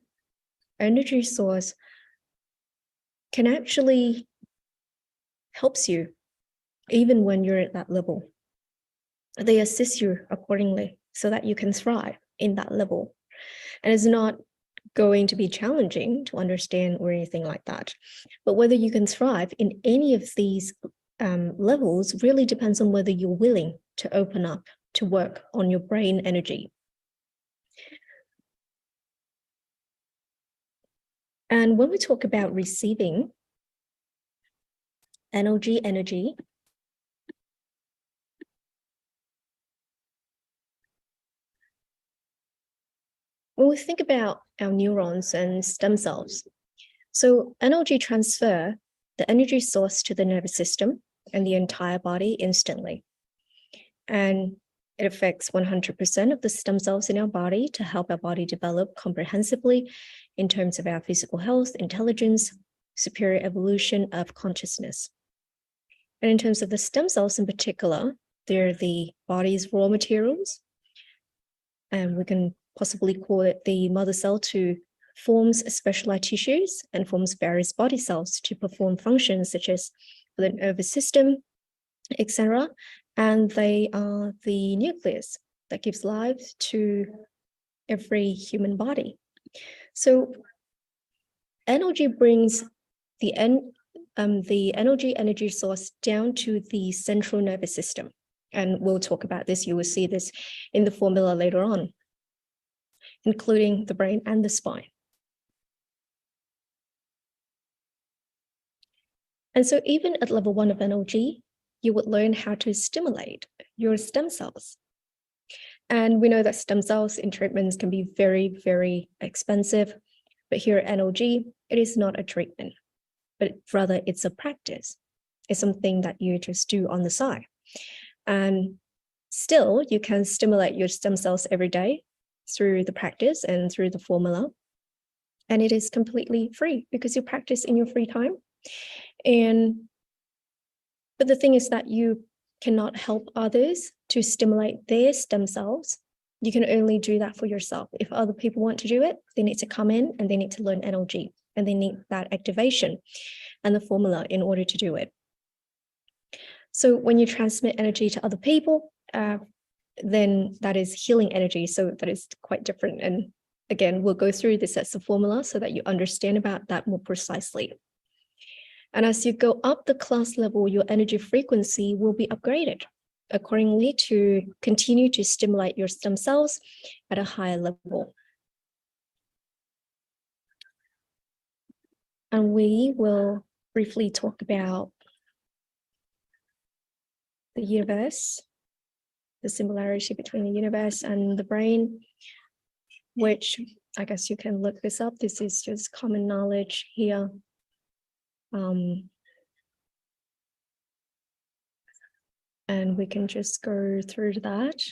energy source, can actually helps you even when you're at that level. They assist you accordingly so that you can thrive in that level. And it's not going to be challenging to understand or anything like that. But whether you can thrive in any of these levels really depends on whether you're willing to open up to work on your brain energy. And when we talk about receiving energy, when we think about our neurons and stem cells, so energy transfer the energy source to the nervous system and the entire body instantly. And it affects 100% of the stem cells in our body to help our body develop comprehensively in terms of our physical health, intelligence, superior evolution of consciousness. And in terms of the stem cells in particular, they're the body's raw materials. And we can possibly call it the mother cell to forms specialized tissues and forms various body cells to perform functions such as the nervous system, etc. And they are the nucleus that gives life to every human body. So energy brings the energy source down to the central nervous system. And we'll talk about this. You will see this in the formula later on, including the brain and the spine. And so even at level 1 of NLG, you would learn how to stimulate your stem cells. And we know that stem cells in treatments can be very, very expensive. But here at NLG, it is not a treatment, but rather it's a practice. It's something that you just do on the side. And still, you can stimulate your stem cells every day through the practice and through the formula. And it is completely free because you practice in your free time. But the thing is that you cannot help others to stimulate their stem cells. You can only do that for yourself. If other people want to do it, they need to come in and they need to learn NLG, and they need that activation and the formula in order to do it. So when you transmit energy to other people, then that is healing energy. So that is quite different. And again, we'll go through this as a formula so that you understand about that more precisely. And as you go up the class level, your energy frequency will be upgraded accordingly to continue to stimulate your stem cells at a higher level. And we will briefly talk about the universe, the similarity between the universe and the brain, which I guess you can look this up. This is just common knowledge here. And we can just go through that.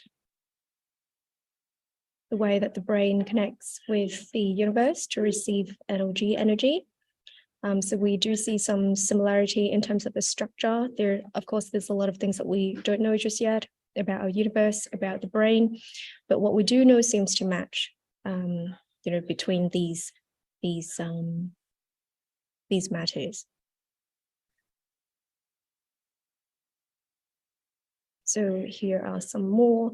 The way that the brain connects with the universe to receive energy. So we do see some similarity in terms of the structure. There, of course, there's a lot of things that we don't know just yet about our universe, about the brain, but what we do know seems to match, between these matters. So here are some more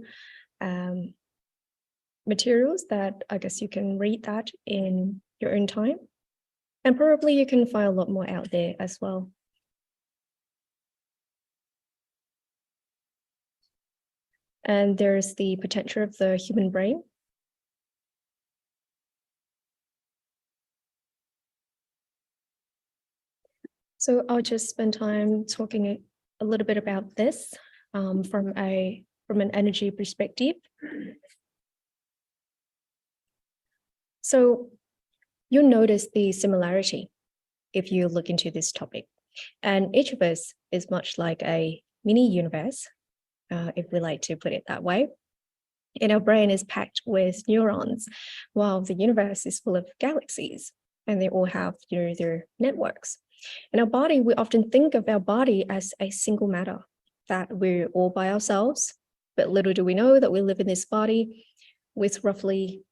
materials that I guess you can read that in your own time. And probably you can find a lot more out there as well. And there's the potential of the human brain. So I'll just spend time talking a little bit about this from an energy perspective. So you'll notice the similarity if you look into this topic. And each of us is much like a mini universe, if we like to put it that way. And our brain is packed with neurons, while the universe is full of galaxies, and they all have their networks. In our body, we often think of our body as a single matter, that we're all by ourselves, but little do we know that we live in this body with roughly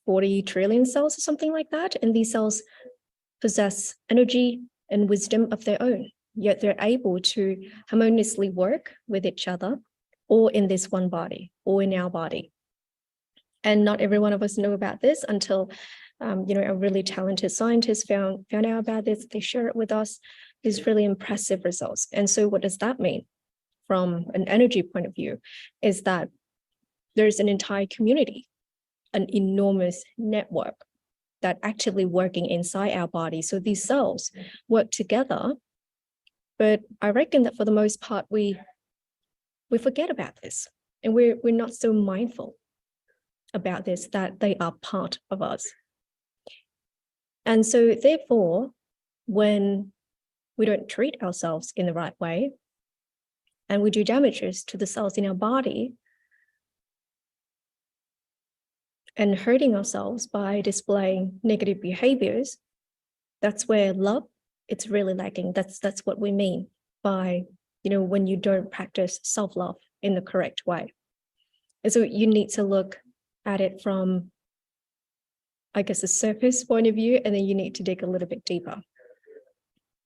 40 trillion cells or something like that. And these cells possess energy and wisdom of their own, yet they're able to harmoniously work with each other, all in this one body, all in our body. And not every one of us know about this until a really talented scientist found out about this. They share it with us. These really impressive results. And so what does that mean from an energy point of view is that there's an entire community, an enormous network that actively working inside our body. So these cells work together, but I reckon that for the most part, we forget about this, and we're not so mindful about this, that they are part of us. And so therefore, when we don't treat ourselves in the right way, and we do damages to the cells in our body, and hurting ourselves by displaying negative behaviors, that's where love, it's really lacking. That's what we mean by, when you don't practice self-love in the correct way. And so you need to look at it from, I guess, a surface point of view, and then you need to dig a little bit deeper.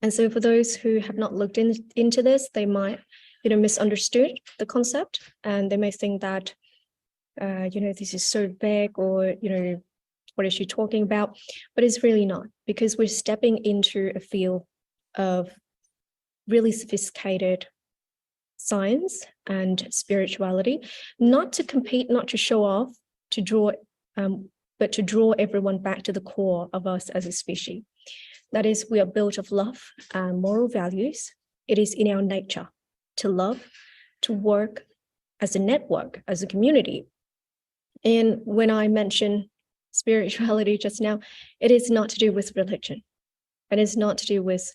And so for those who have not looked into this, they might, misunderstood the concept, and they may think that, this is so vague, or, what is she talking about? But it's really not, because we're stepping into a field of really sophisticated science and spirituality, not to compete, not to show off, to draw, but to draw everyone back to the core of us as a species. That is, we are built of love and moral values. It is in our nature to love, to work as a network, as a community. And when I mention spirituality just now, it is not to do with religion, and it's not to do with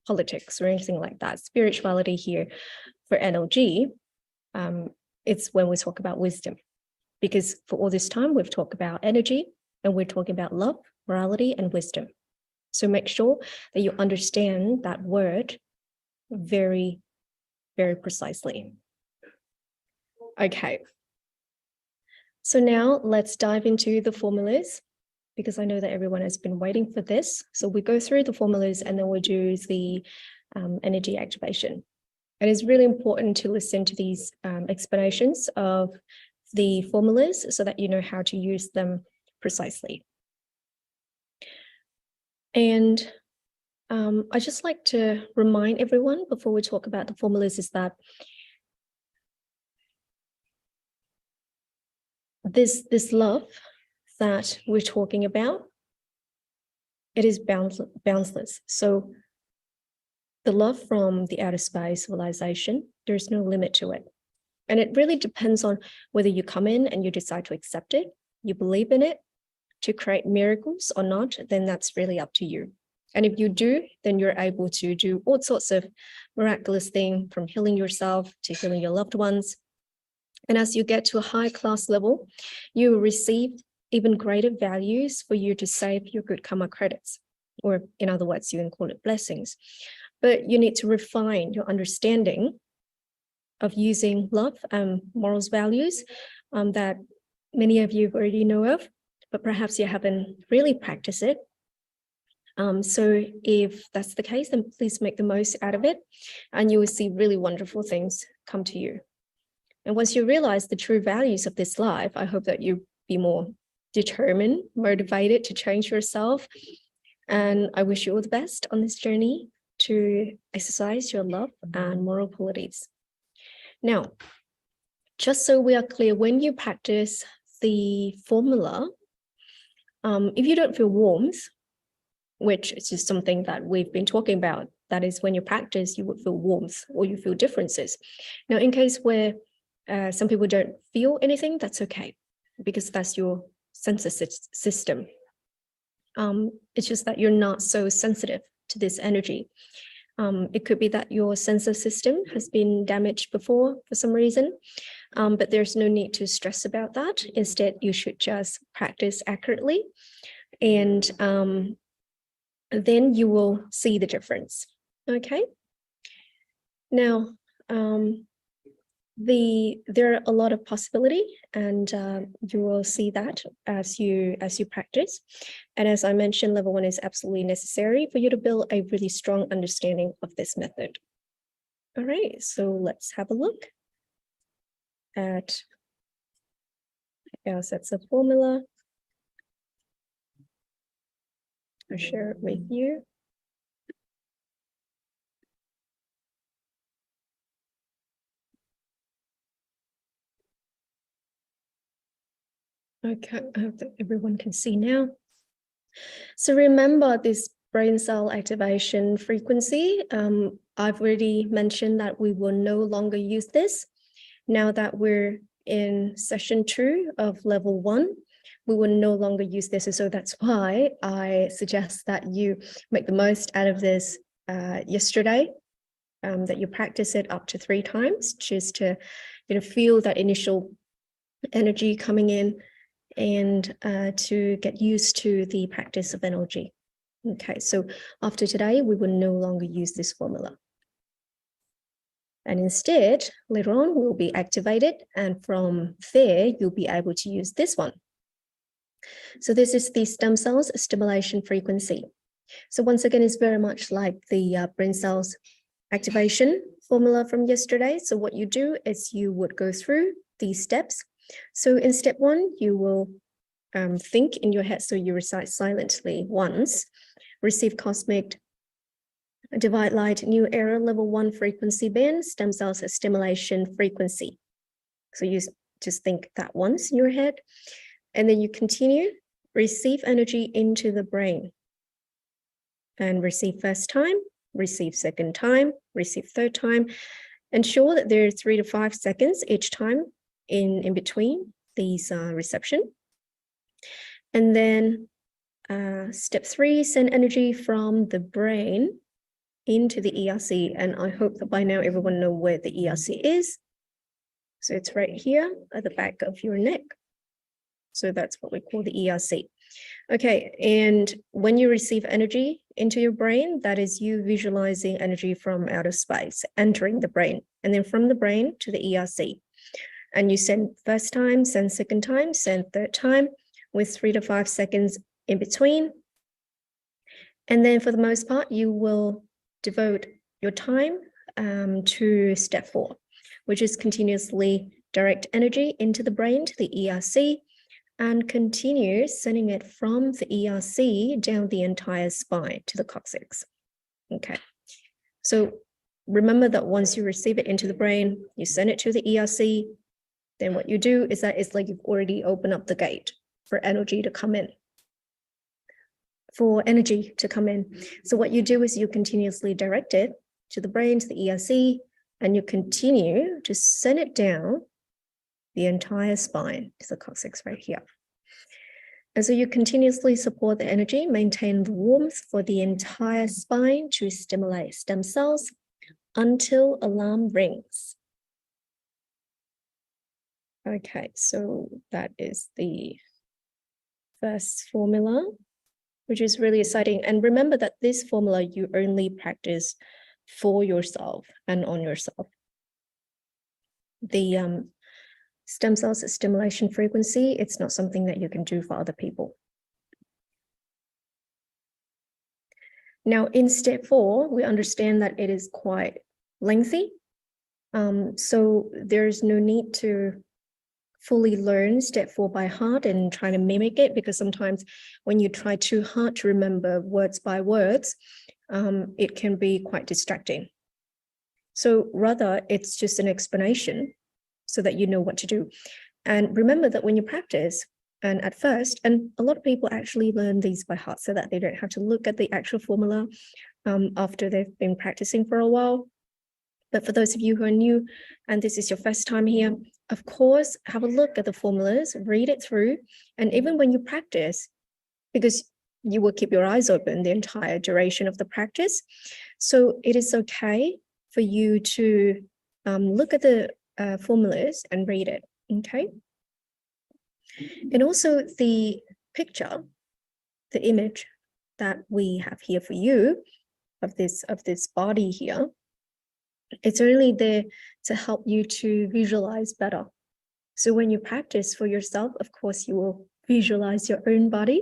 politics or anything like that. Spirituality here for NLG, it's when we talk about wisdom, because for all this time we've talked about energy, and we're talking about love, morality, and wisdom. So make sure that you understand that word very, very precisely. Okay. So now let's dive into the formulas, because I know that everyone has been waiting for this. So we go through the formulas, and then we do the energy activation. And it's really important to listen to these explanations of the formulas so that you know how to use them precisely. And I just like to remind everyone before we talk about the formulas is that this love that we're talking about, it is boundless. So the love from the outer space civilization, there's no limit to it. And it really depends on whether you come in and you decide to accept it, you believe in it, to create miracles or not, then that's really up to you. And if you do, then you're able to do all sorts of miraculous things, from healing yourself to healing your loved ones. And as you get to a high class level, you will receive even greater values for you to save your good karma credits, or in other words, you can call it blessings. But you need to refine your understanding of using love and morals values that many of you already know of, but perhaps you haven't really practiced it. So if that's the case, then please make the most out of it, and you will see really wonderful things come to you. And once you realize the true values of this life, I hope that you be more determined, motivated to change yourself. And I wish you all the best on this journey to exercise your love and moral qualities. Now, just so we are clear, when you practice the formula, if you don't feel warmth, which is just something that we've been talking about, that is when you practice, you would feel warmth or you feel differences. Now, in case where some people don't feel anything, that's okay, because that's your sense system. It's just that you're not so sensitive to this energy. It could be that your sensor system has been damaged before for some reason, but there's no need to stress about that. Instead, you should just practice accurately, and then you will see the difference. Okay. Now, there are a lot of possibility, and you will see that as you practice. And as I mentioned, level 1 is absolutely necessary for you to build a really strong understanding of this method. All right, so let's have a look at our sets of formula. I'll share it with you. Okay, I hope that everyone can see now. So remember this brain cell activation frequency. I've already mentioned that we will no longer use this. Now that we're in session 2 of level 1, we will no longer use this. And so that's why I suggest that you make the most out of this yesterday, that you practice it up to 3 times, just to feel that initial energy coming in, and to get used to the practice of NLG. Okay, so after today, we will no longer use this formula. And instead, later on, we'll be activated, and from there, you'll be able to use this one. So this is the stem cells stimulation frequency. So once again, it's very much like the brain cells activation formula from yesterday. So what you do is you would go through these steps. So in step 1, you will think in your head, so you recite silently once, receive cosmic divide light new era level 1 frequency band stem cells stimulation frequency. So you just think that once in your head, and then you continue, receive energy into the brain, and receive first time, receive second time, receive third time. Ensure that there are 3 to 5 seconds each time in between these reception. And then step 3, send energy from the brain into the ERC. And I hope that by now everyone knows where the ERC is. So it's right here at the back of your neck. So that's what we call the ERC. Okay, and when you receive energy into your brain, that is you visualizing energy from outer space entering the brain, and then from the brain to the ERC. And you send first time, send second time, send third time, with 3 to 5 seconds in between. And then for the most part, you will devote your time to step 4, which is continuously direct energy into the brain to the ERC, and continue sending it from the ERC down the entire spine to the coccyx. Okay, so remember that once you receive it into the brain, you send it to the ERC, then what you do is that it's like you've already opened up the gate for energy to come in. for energy to come in. So what you do is you continuously direct it to the brain, to the ERC, and you continue to send it down the entire spine to the coccyx right here. And so you continuously support the energy, maintain the warmth for the entire spine to stimulate stem cells until alarm rings. Okay, so that is the first formula, which is really exciting. And remember that this formula you only practice for yourself and on yourself. The stem cells stimulation frequency, it's not something that you can do for other people. Now, in step 4, we understand that it is quite lengthy. So there's no need to fully learn step 4 by heart and try to mimic it, because sometimes when you try too hard to remember words by words, it can be quite distracting. So rather, it's just an explanation so that you know what to do. And remember that when you practice, and at first, and a lot of people actually learn these by heart so that they don't have to look at the actual formula after they've been practicing for a while. But for those of you who are new, and this is your first time here, of course, have a look at the formulas, read it through, and even when you practice, because you will keep your eyes open the entire duration of the practice, so it is okay for you to look at the formulas and read it, okay? And also the picture, the image that we have here for you of this body here, it's really there to help you to visualize better. So when you practice for yourself, of course, you will visualize your own body,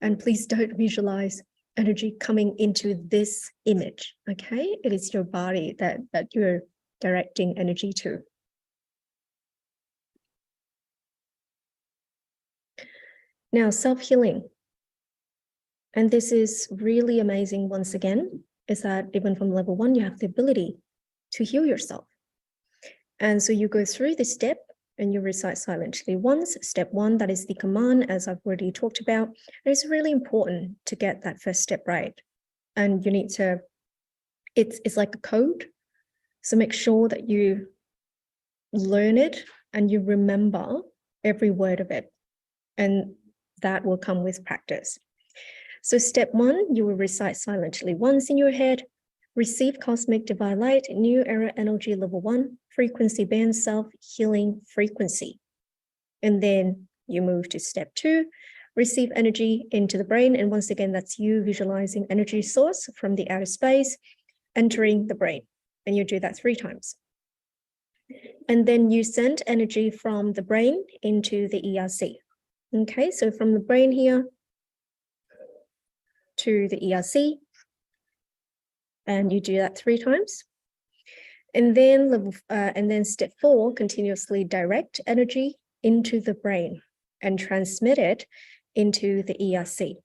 and please don't visualize energy coming into this image, okay? It is your body that you're directing energy to. Now, self-healing. And this is really amazing once again, is that even from level 1, you have the ability to heal yourself. And so you go through this step and you recite silently once. Step 1, that is the command, as I've already talked about. And it's really important to get that first step right. And you need to, it's like a code. So make sure that you learn it and you remember every word of it. And that will come with practice. So step 1, you will recite silently once in your head. Receive cosmic divine light, new era energy level 1, frequency band, self-healing frequency. And then you move to step 2, receive energy into the brain. And once again, that's you visualizing energy source from the outer space, entering the brain. And you do that 3 times. And then you send energy from the brain into the ERC. Okay, so from the brain here to the ERC, and you do that 3 times. And then step 4, continuously direct energy into the brain and transmit it into the ERC.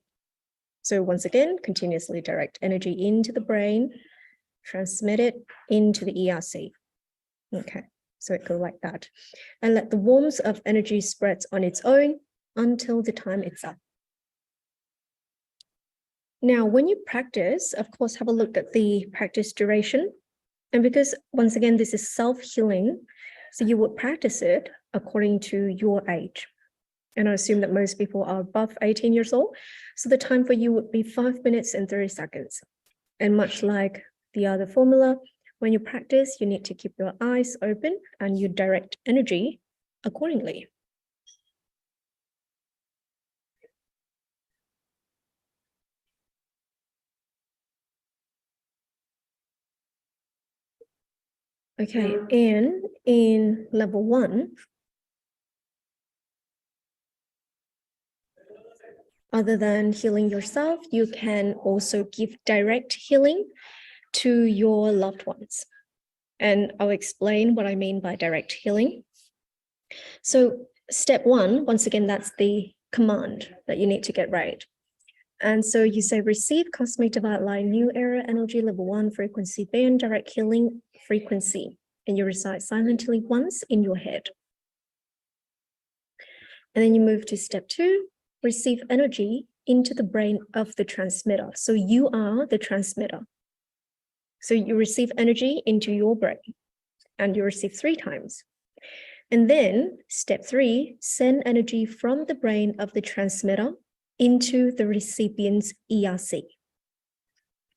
So once again, continuously direct energy into the brain, transmit it into the ERC. Okay, so it goes like that. And let the warmth of energy spread on its own until the time it's up. Now, when you practice, of course, have a look at the practice duration. And because, once again, this is self-healing, so you would practice it according to your age. And I assume that most people are above 18 years old. So the time for you would be 5 minutes and 30 seconds. And much like the other formula, when you practice, you need to keep your eyes open and you direct energy accordingly. Okay, and in level 1, other than healing yourself, you can also give direct healing to your loved ones. And I'll explain what I mean by direct healing. So step 1, once again, that's the command that you need to get right. And so you say, receive cosmic divine light, new era energy level 1 frequency band, direct healing frequency. And you recite silently once in your head. And then you move to step 2, receive energy into the brain of the transmitter. So you are the transmitter. So you receive energy into your brain and you receive 3 times. And then step 3, send energy from the brain of the transmitter into the recipient's ERC.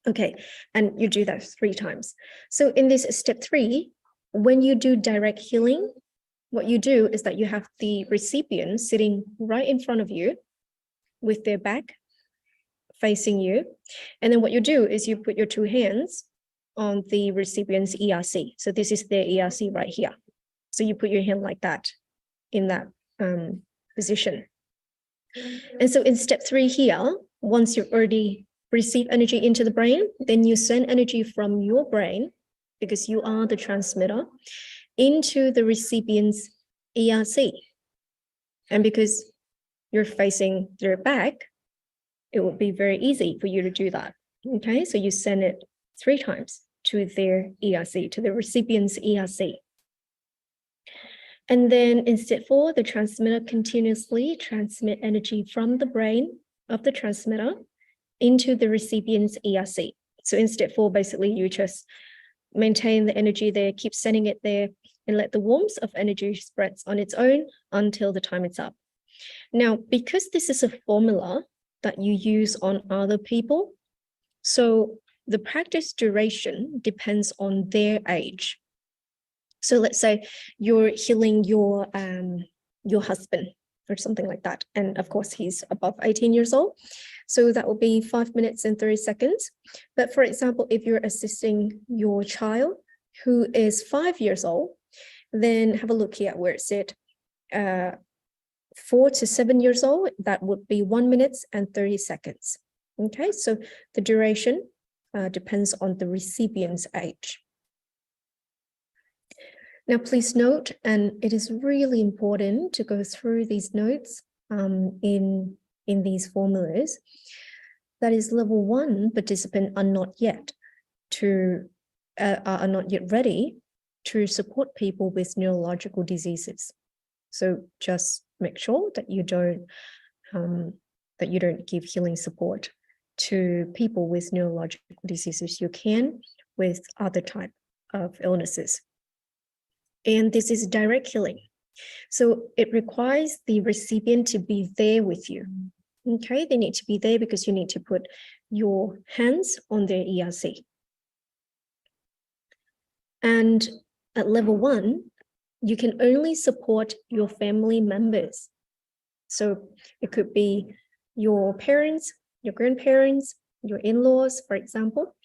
Okay, and you do that 3 times. So in this step 3, when you do direct healing, what you do is that you have the recipient sitting right in front of you with their back facing you. And then what you do is you put your 2 hands on the recipient's ERC. So this is their ERC right here. So you put your hand like that in that position. And so in step 3 here, once you've already received energy into the brain, then you send energy from your brain, because you are the transmitter, into the recipient's ERC. And because you're facing their back, it would be very easy for you to do that. Okay, so you send it 3 times to their ERC, to the recipient's ERC. And then in step 4, the transmitter continuously transmit energy from the brain of the transmitter into the recipient's ERC. So in step 4, basically you just maintain the energy there, keep sending it there, and let the warmth of energy spreads on its own until the time it's up. Now, because this is a formula that you use on other people, so the practice duration depends on their age. So let's say you're healing your husband or something like that. And of course, he's above 18 years old. So that will be 5 minutes and 30 seconds. But for example, if you're assisting your child who is 5 years old, then have a look here where it said 4 to 7 years old, that would be 1 minute and 30 seconds. Okay, so the duration depends on the recipient's age. Now, please note, and it is really important to go through these notes in these formulas, that is level 1 participants are not yet ready to support people with neurological diseases. So just make sure that you don't give healing support to people with neurological diseases. You can with other type of illnesses. And this is direct healing. So it requires the recipient to be there with you. Okay, they need to be there because you need to put your hands on their ERC. And at level 1, you can only support your family members. So it could be your parents, your grandparents, your in-laws, for example.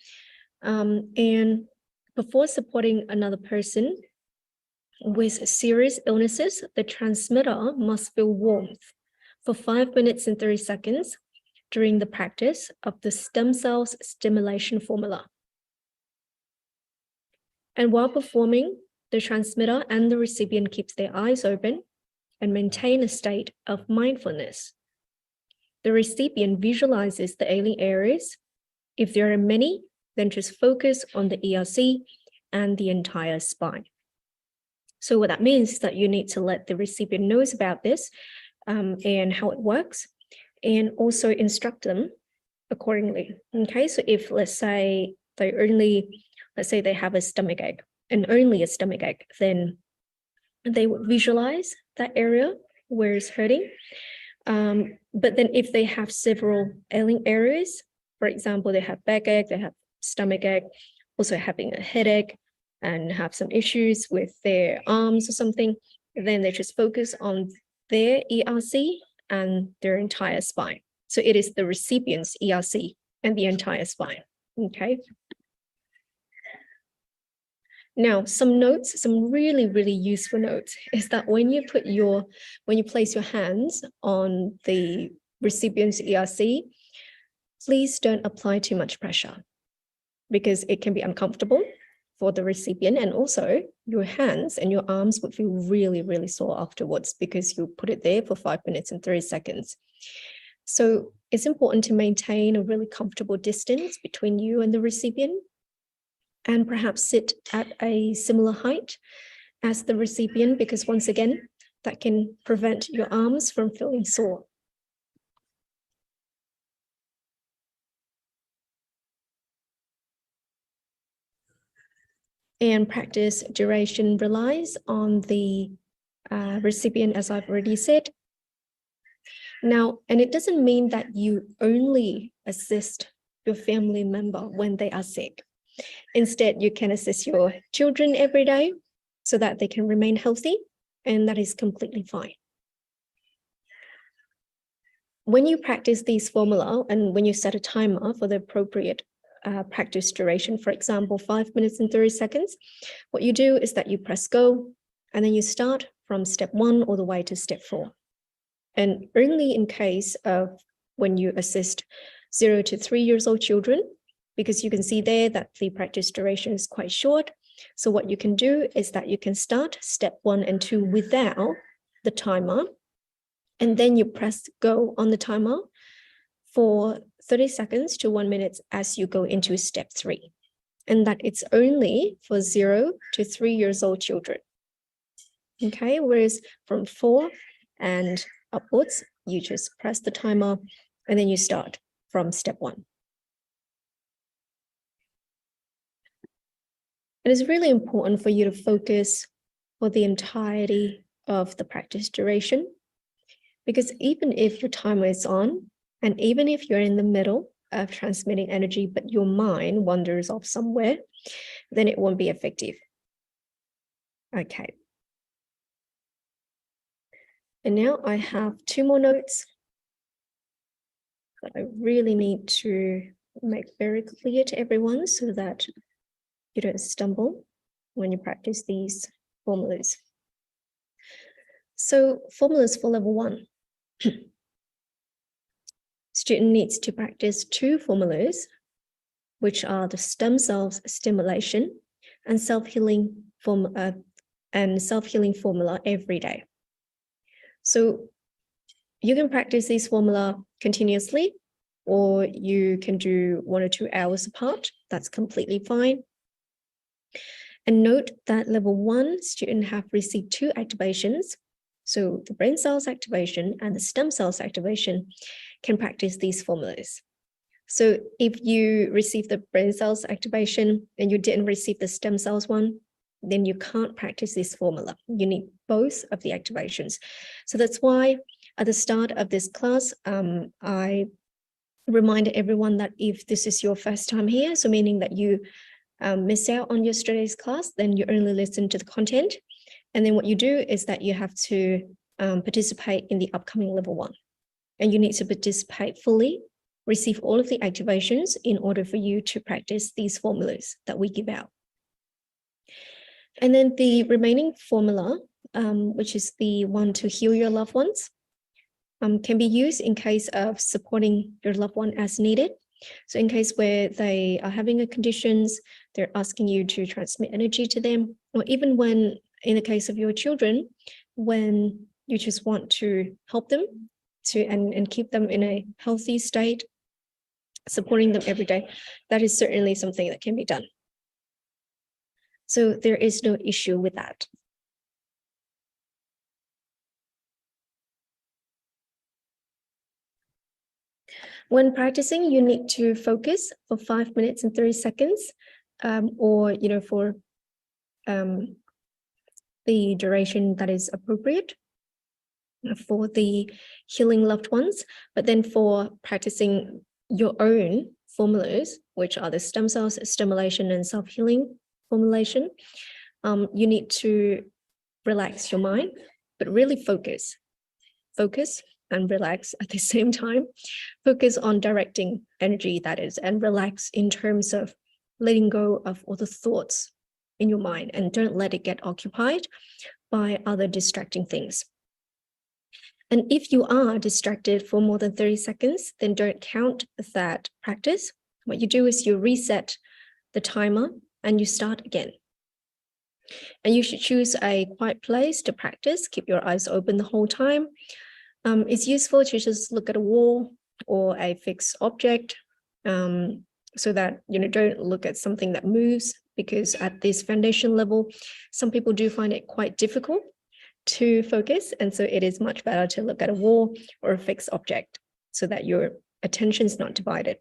And before supporting another person with serious illnesses, the transmitter must feel warmth for 5 minutes and 30 seconds during the practice of the stem cells stimulation formula. And while performing, the transmitter and the recipient keeps their eyes open and maintain a state of mindfulness. The recipient visualizes the ailing areas. If there are many, then just focus on the ERC and the entire spine. So what that means is that you need to let the recipient knows about this and how it works, and also instruct them accordingly. Okay, so if let's say they have a stomach ache and only a stomach ache, then they would visualize that area where it's hurting. But then if they have several ailing areas, for example, they have backache, they have stomach ache, also having a headache, and have some issues with their arms or something, then they just focus on their ERC and their entire spine. So it is the recipient's ERC and the entire spine, okay? Now, some notes, some really, really useful notes is that when you place your hands on the recipient's ERC, please don't apply too much pressure because it can be uncomfortable for the recipient, and also your hands and your arms would feel really, really sore afterwards because you put it there for 5 minutes and 30 seconds. So it's important to maintain a really comfortable distance between you and the recipient, and perhaps sit at a similar height as the recipient, because once again, that can prevent your arms from feeling sore. And practice duration relies on the recipient, as I've already said. Now, and it doesn't mean that you only assist your family member when they are sick. Instead, you can assist your children every day so that they can remain healthy, and that is completely fine. When you practice these formula and when you set a timer for the appropriate practice duration, for example, 5 minutes and 30 seconds, what you do is that you press go, and then you start from step 1 all the way to step 4. And only in case of when you assist 0 to 3 years old children, because you can see there that the practice duration is quite short. So what you can do is that you can start step 1 and 2 without the timer, and then you press go on the timer for 30 seconds to 1 minute as you go into step 3. And that it's only for 0 to 3 years old children. Okay, whereas from 4 and upwards, you just press the timer and then you start from step 1. It is really important for you to focus for the entirety of the practice duration, because even if your timer is on, and even if you're in the middle of transmitting energy, but your mind wanders off somewhere, then it won't be effective. Okay. And now I have 2 more notes that I really need to make very clear to everyone so that you don't stumble when you practice these formulas. So formulas for level 1. Student needs to practice 2 formulas, which are the stem cells stimulation and self-healing formula every day. So you can practice these formula continuously, or you can do 1 or 2 hours apart. That's completely fine. And note that level 1 students have received 2 activations. So the brain cells activation and the stem cells activation can practice these formulas. So if you receive the brain cells activation and you didn't receive the stem cells one, then you can't practice this formula. You need both of the activations. So that's why at the start of this class, I reminded everyone that if this is your first time here, so meaning that you miss out on yesterday's class, then you only listen to the content. And then what you do is that you have to participate in the upcoming level 1. And you need to participate fully, receive all of the activations in order for you to practice these formulas that we give out. And then the remaining formula, which is the one to heal your loved ones, can be used in case of supporting your loved one as needed. So in case where they are having a conditions, they're asking you to transmit energy to them, or even when, in the case of your children, when you just want to help them to and keep them in a healthy state, supporting them every day, that is certainly something that can be done. So there is no issue with that. When practicing, you need to focus for 5 minutes and 30 seconds, or for the duration that is appropriate for the healing loved ones. But then for practicing your own formulas, which are the stem cells stimulation and self-healing formulation, you need to relax your mind, but really focus and relax at the same time. Focus on directing energy, that is, and relax in terms of letting go of all the thoughts in your mind, and don't let it get occupied by other distracting things. And if you are distracted for more than 30 seconds, then don't count that practice. What you do is you reset the timer and you start again. And you should choose a quiet place to practice. Keep your eyes open the whole time. It's useful to just look at a wall or a fixed object, so that don't look at something that moves, because at this foundation level, some people do find it quite difficult to focus, and so it is much better to look at a wall or a fixed object so that your attention is not divided.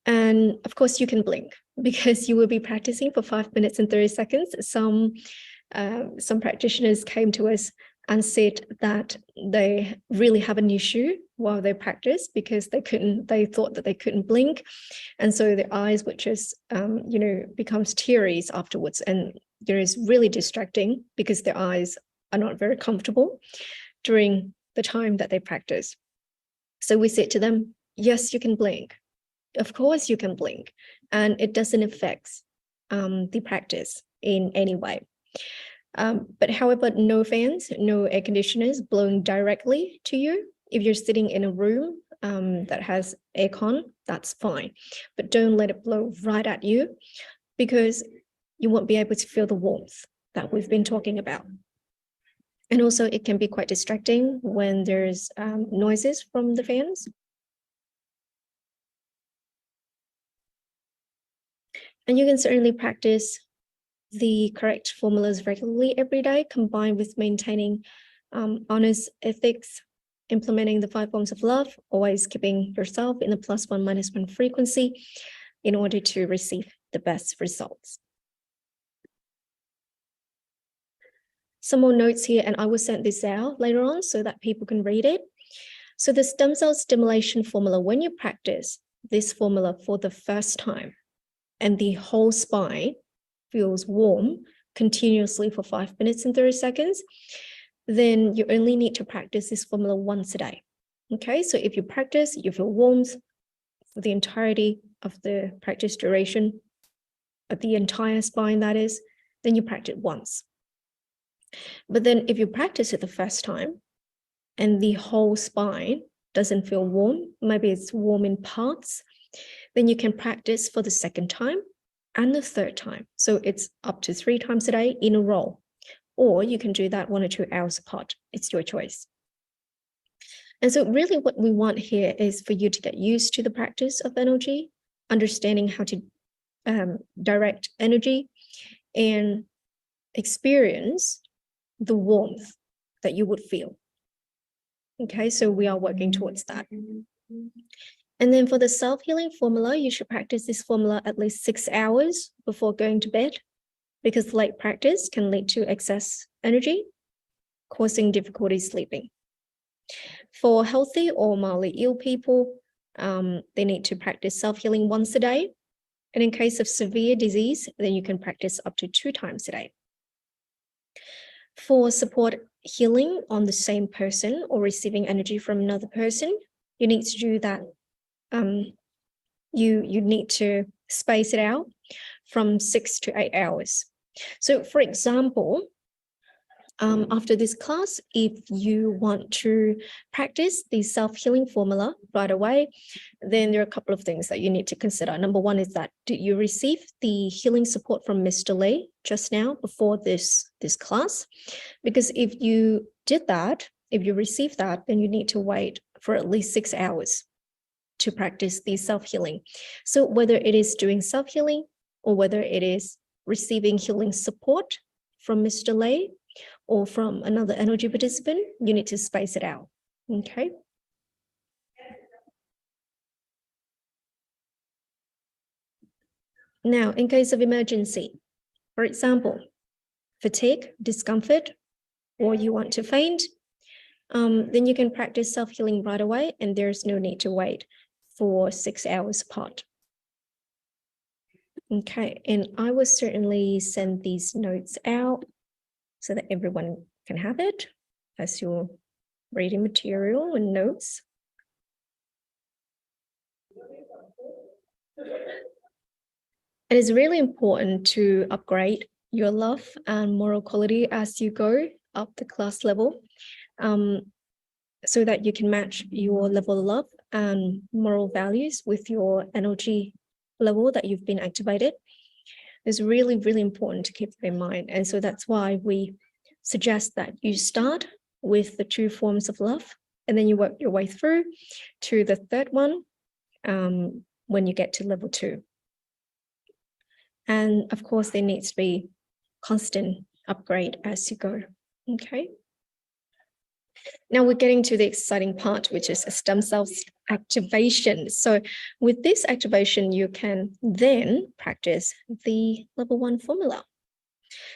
And of course, you can blink because you will be practicing for 5 minutes and 30 seconds. Some practitioners came to us and said that they really have an issue while they practice because they thought that they couldn't blink. And so their eyes would just, becomes teary afterwards. And it is really distracting because their eyes are not very comfortable during the time that they practice. So we said to them, yes, you can blink. Of course you can blink, and it doesn't affect the practice in any way. But however, no fans, no air conditioners blowing directly to you. If you're sitting in a room that has aircon, that's fine. But don't let it blow right at you because you won't be able to feel the warmth that we've been talking about. And also it can be quite distracting when there's noises from the fans. And you can certainly practice the correct formulas regularly every day, combined with maintaining honest ethics, implementing the 5 forms of love, always keeping yourself in the +1 -1 frequency in order to receive the best results. Some more notes here, and I will send this out later on so that people can read it. So the stem cell stimulation formula, when you practice this formula for the first time and the whole spine feels warm continuously for 5 minutes and 30 seconds, then you only need to practice this formula once a day. Okay, so if you practice, you feel warmth for the entirety of the practice duration, of the entire spine that is, then you practice once. But then if you practice it the first time and the whole spine doesn't feel warm, maybe it's warm in parts, then you can practice for the second time and the third time. So it's up to 3 times a day in a row, or you can do that 1 or 2 hours apart. It's your choice. And so really what we want here is for you to get used to the practice of energy, understanding how to direct energy and experience the warmth that you would feel. Okay, so we are working towards that. And then for the self-healing formula, you should practice this formula at least 6 hours before going to bed, because late practice can lead to excess energy, causing difficulty sleeping. For healthy or mildly ill people, they need to practice self-healing once a day. And in case of severe disease, then you can practice up to 2 times a day. For support healing on the same person or receiving energy from another person, you need to do that. You need to space it out from 6 to 8 hours. So for example, after this class, if you want to practice the self-healing formula right away, then there are a couple of things that you need to consider. Number one is that, did you receive the healing support from Mr. Lee just now before this class? Because if you did that, if you received that, then you need to wait for at least 6 hours to practice the self-healing. So whether it is doing self-healing or whether it is receiving healing support from Mr. Lee or from another energy participant, you need to space it out, okay? Now, in case of emergency, for example, fatigue, discomfort, or you want to faint, then you can practice self-healing right away, and there's no need to wait for 6 hours apart. Okay, and I will certainly send these notes out so that everyone can have it as your reading material and notes. It is really important to upgrade your love and moral quality as you go up the class level, so that you can match your level of love and moral values with your energy level that you've been activated. It's really, really important to keep in mind. And so that's why we suggest that you start with the 2 forms of love, and then you work your way through to the third one when you get to level 2. And of course, there needs to be constant upgrade as you go, okay? Now we're getting to the exciting part, which is stem cells activation. So with this activation, you can then practice the level 1 formula.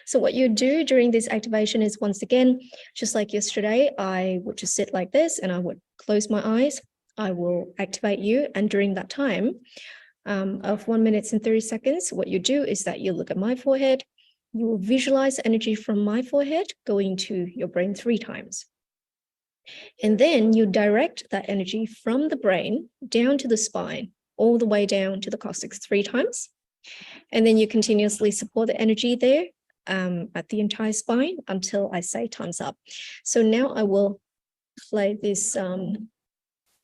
So what you do during this activation is, once again, just like yesterday, I would just sit like this and I would close my eyes. I will activate you. And during that time of 1 minute and 30 seconds, what you do is that you look at my forehead. You will visualize energy from my forehead going to your brain 3 times. And then you direct that energy from the brain down to the spine, all the way down to the coccyx 3 times. And then you continuously support the energy there at the entire spine until I say time's up. So now I will play this,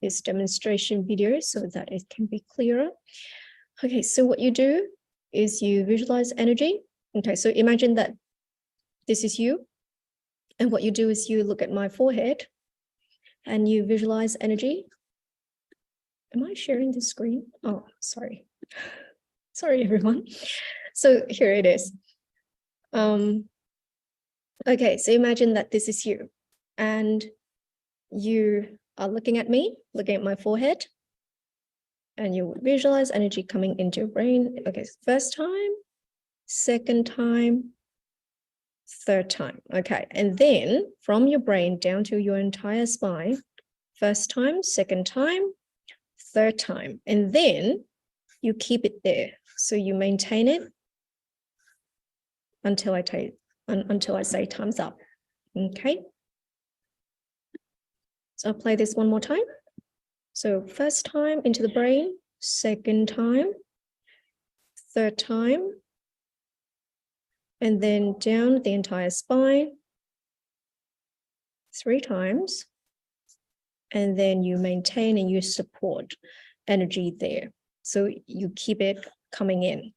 this demonstration video so that it can be clearer. Okay, so what you do is you visualize energy. Okay, so imagine that this is you. And what you do is you look at my forehead and you visualize energy. Am I sharing the screen? Oh, sorry. Sorry, everyone. So here it is. Okay, so imagine that this is you and you are looking at me, looking at my forehead, and you visualize energy coming into your brain. Okay, first time, second time, third time. Okay, and then from your brain down to your entire spine, first time, second time, third time, and then you keep it there. So you maintain it until I say time's up. Okay. So I'll play this one more time. So first time into the brain, second time, third time, and then down the entire spine 3 times. And then you maintain and you support energy there. So you keep it coming in.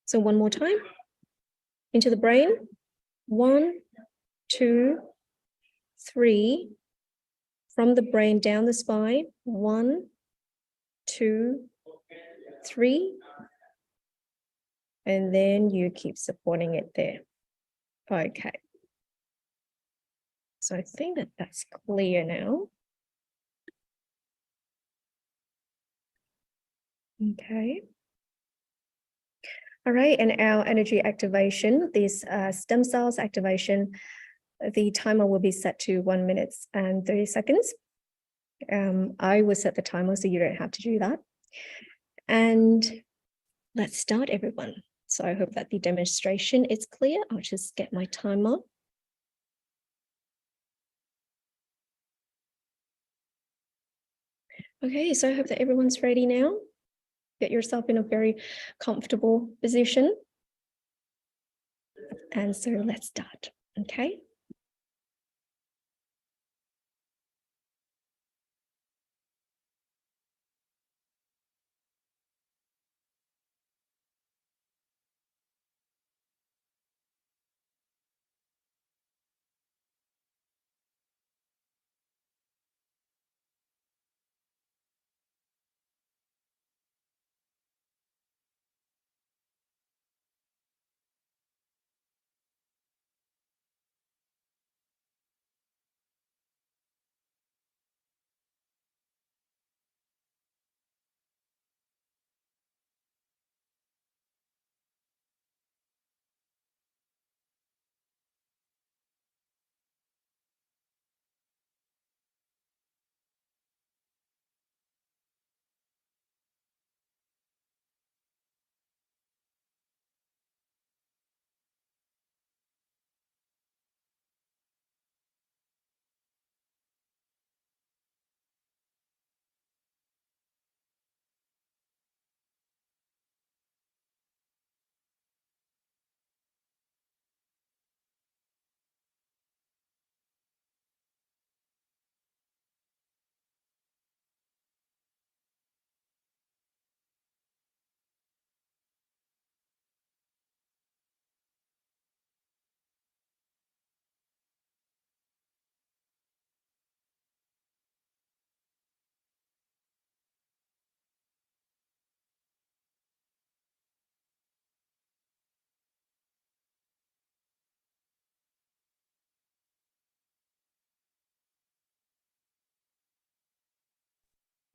So one more time, into the brain, 1, 2, 3, from the brain down the spine, 1, 2, 3, and then you keep supporting it there. Okay. So I think that that's clear now. Okay. All right, and our energy activation, this stem cells activation, the timer will be set to 1 minute and 30 seconds. I will set the timer so you don't have to do that. And let's start, everyone. So I hope that the demonstration is clear. I'll just get my timer. Okay, so I hope that everyone's ready now. Get yourself in a very comfortable position. And so let's start, okay?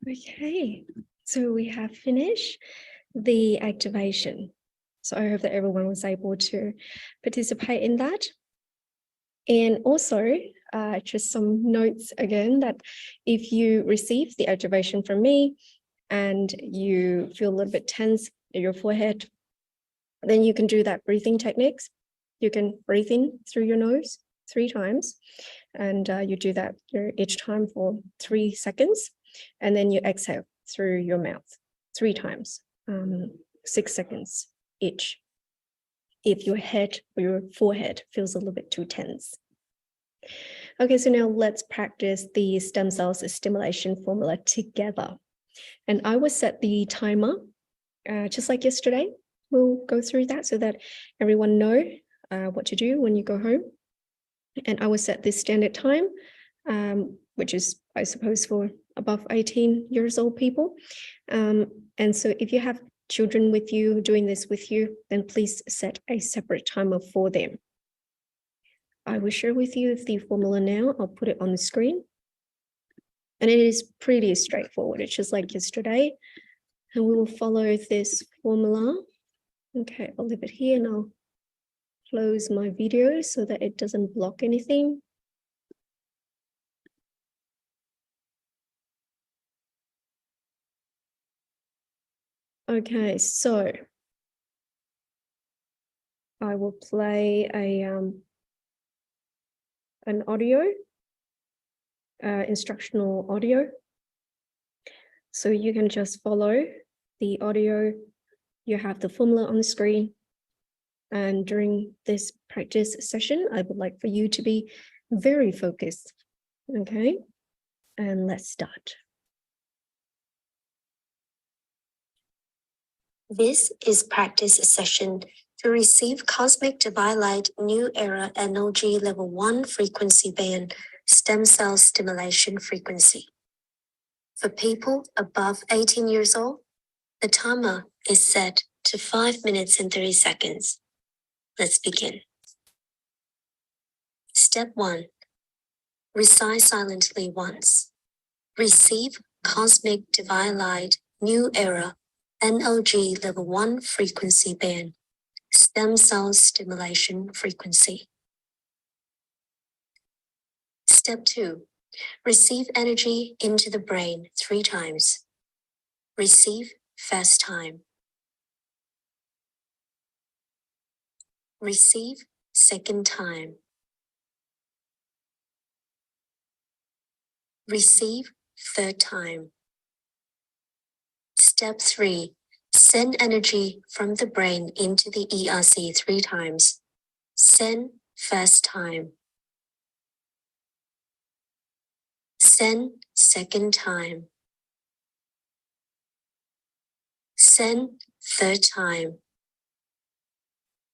Okay, so we have finished the activation. So I hope that everyone was able to participate in that. And also, just some notes again, that if you receive the activation from me and you feel a little bit tense in your forehead, then you can do that breathing techniques. You can breathe in through your nose 3 times, and you do that each time for 3 seconds, and then you exhale through your mouth 3 times, 6 seconds each, if your head or your forehead feels a little bit too tense. Okay, so now let's practice the stem cells stimulation formula together. And I will set the timer just like yesterday. We'll go through that so that everyone know what to do when you go home. And I will set this standard time, which is, I suppose, for above 18 years old people. And so if you have children with you doing this with you, then please set a separate timer for them. I will share with you the formula now. I'll put it on the screen. And it is pretty straightforward. It's just like yesterday. And we will follow this formula. Okay, I'll leave it here and I'll close my video so that it doesn't block anything. Okay, so I will play an audio, instructional audio. So you can just follow the audio. You have the formula on the screen. And during this practice session, I would like for you to be very focused. Okay, and let's start. This is practice session to receive Cosmic Divine Light New Era Energy Level 1 frequency band stem cell stimulation frequency. For people above 18 years old, the timer is set to 5 minutes and 30 seconds. Let's begin. Step 1. Recite silently once. Receive Cosmic Divine Light New Era NOG Level 1 frequency band stem cell stimulation frequency. Step 2. Receive energy into the brain 3 times. Receive first time. Receive second time. Receive third time. Step 3. Send energy from the brain into the ERC 3 times. Send first time. Send second time. Send third time.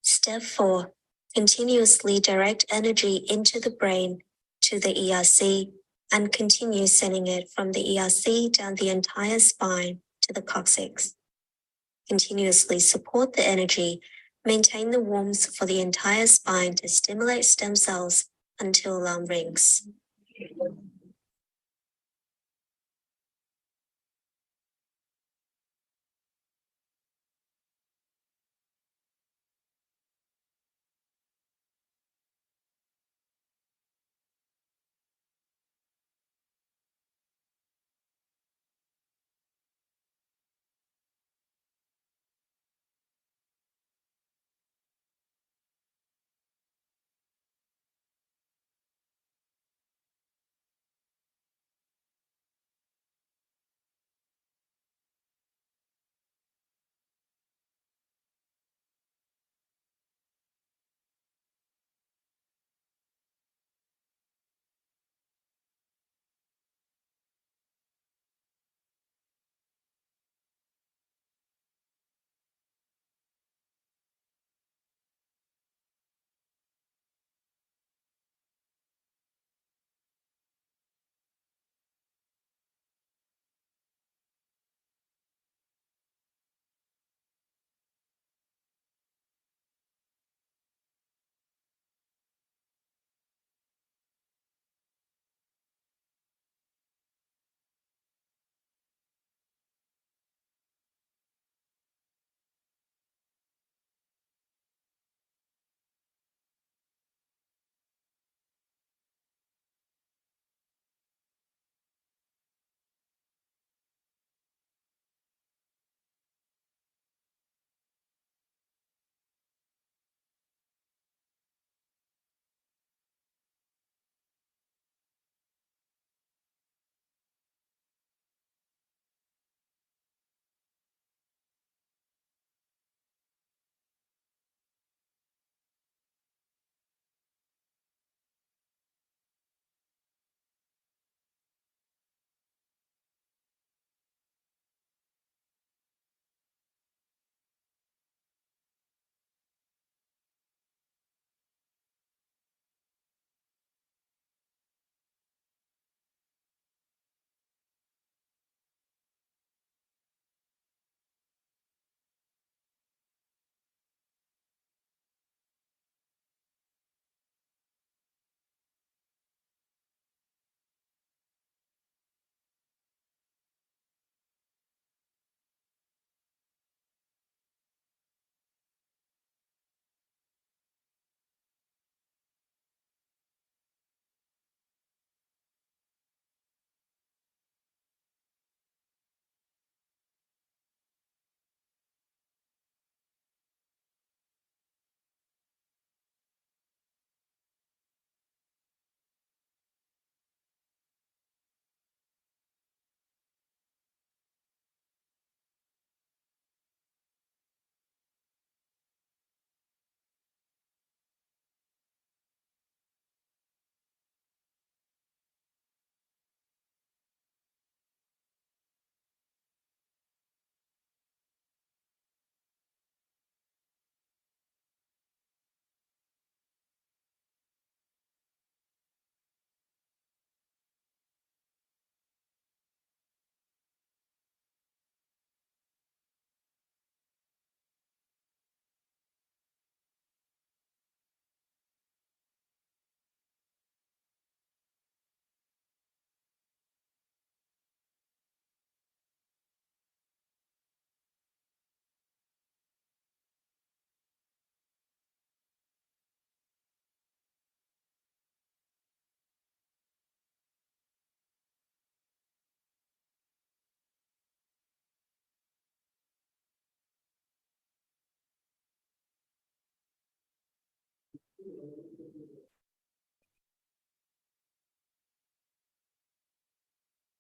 Step 4. Continuously direct energy into the brain to the ERC and continue sending it from the ERC down the entire spine to the coccyx. Continuously support the energy, maintain the warmth for the entire spine to stimulate stem cells until alarm rings.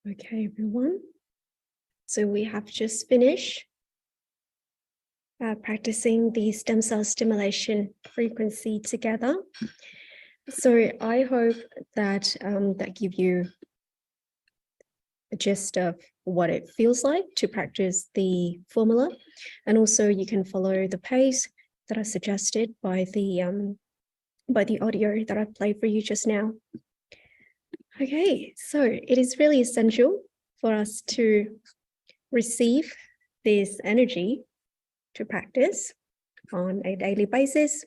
Okay, everyone. So we have just finished practicing the stem cell stimulation frequency together. So I hope that that give you a gist of what it feels like to practice the formula, and also you can follow the pace that I suggested by the audio that I played for you just now. Okay, so it is really essential for us to receive this energy to practice on a daily basis.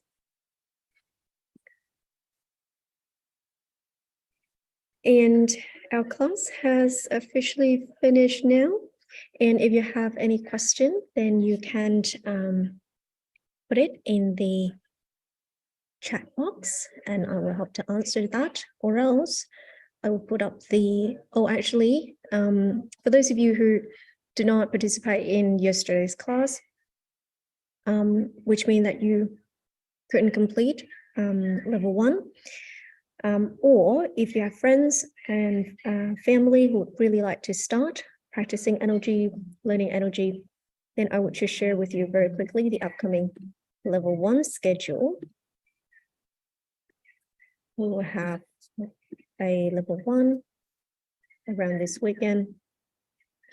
And our class has officially finished now. And if you have any question, then you can put it in the chat box and I will help to answer that, or else I will put up the, for those of you who do not participate in yesterday's class, which means that you couldn't complete level 1, or if you have friends and family who would really like to start practicing NLG, learning NLG, then I would just share with you very quickly the upcoming level 1 schedule. We will have a level 1 around this weekend.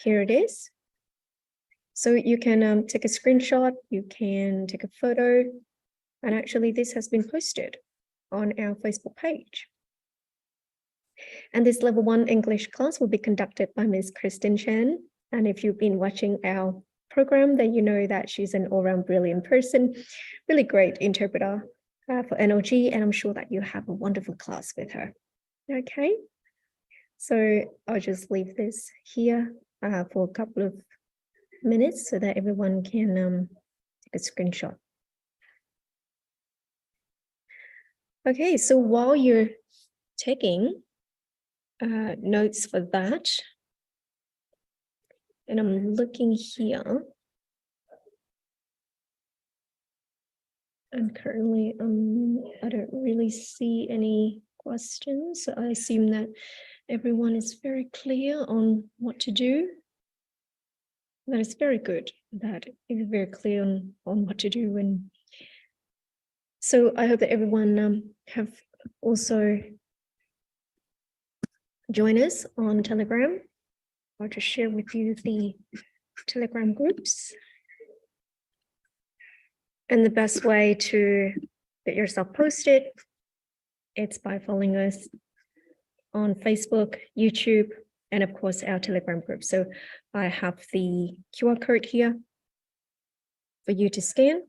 Here it is. So you can take a screenshot, you can take a photo, and actually this has been posted on our Facebook page. And this level 1 English class will be conducted by Ms. Kristen Chen. And if you've been watching our program, then you know that she's an all-round brilliant person, really great interpreter for NLG, and I'm sure that you have a wonderful class with her. Okay, so I'll just leave this here for a couple of minutes so that everyone can take a screenshot. Okay, so while you're taking notes for that, and I'm looking here, and currently I don't really see any questions. So I assume that everyone is very clear on what to do. That is very good, that is very clear on what to do. And so I hope that everyone have also joined us on Telegram. I'll just share with you the Telegram groups. And the best way to get yourself posted, it's by following us on Facebook, YouTube, and of course our Telegram group. So I have the QR code here for you to scan.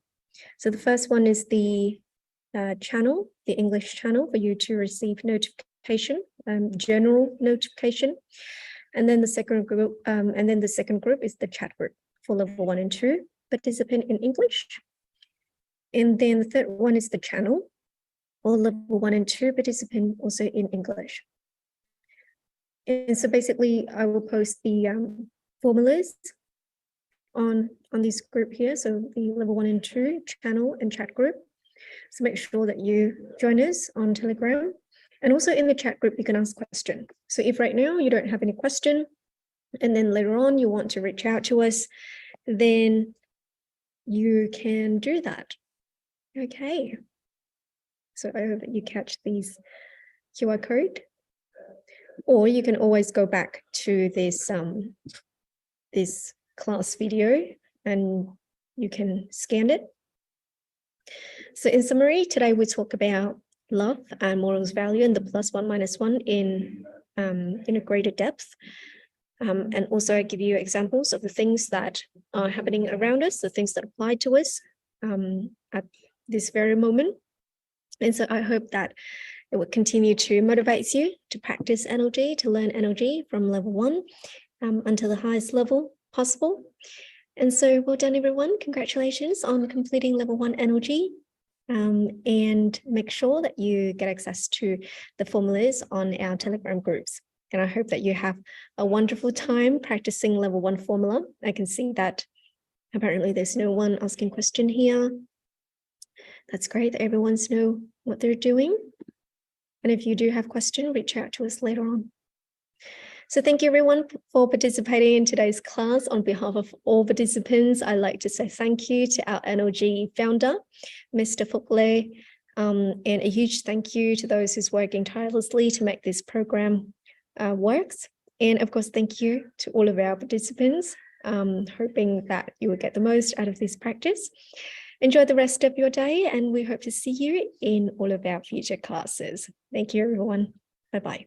So the first one is the channel, the English channel, for you to receive notification, general notification. And then the second group, is the chat group for level 1 and 2 participant in English. And then the third one is the channel for level 1 and 2 participant also in English. And so basically I will post the formulas on this group here. So the level 1 and 2 channel and chat group. So make sure that you join us on Telegram. And also in the chat group, you can ask questions. So if right now you don't have any question, and then later on you want to reach out to us, then you can do that. Okay. So I hope that you catch these QR code, or you can always go back to this this class video and you can scan it. So in summary, today we talk about love and morals value and the +1 -1 in a greater depth. And also I give you examples of the things that are happening around us, the things that apply to us at this very moment. And so I hope that it will continue to motivate you to practice NLG, to learn NLG from level 1 until the highest level possible. And so well done, everyone. Congratulations on completing level 1 NLG. And make sure that you get access to the formulas on our Telegram groups. And I hope that you have a wonderful time practicing level 1 formula. I can see that apparently there's no one asking question here. That's great that everyone's know what they're doing. And if you do have questions, reach out to us later on. So thank you everyone for participating in today's class. On behalf of all participants, I'd like to say thank you to our NLG founder, Mr. HOTLINE, and a huge thank you to those who's working tirelessly to make this program works. And of course, thank you to all of our participants, hoping that you will get the most out of this practice. Enjoy the rest of your day, and we hope to see you in all of our future classes. Thank you, everyone. Bye-bye.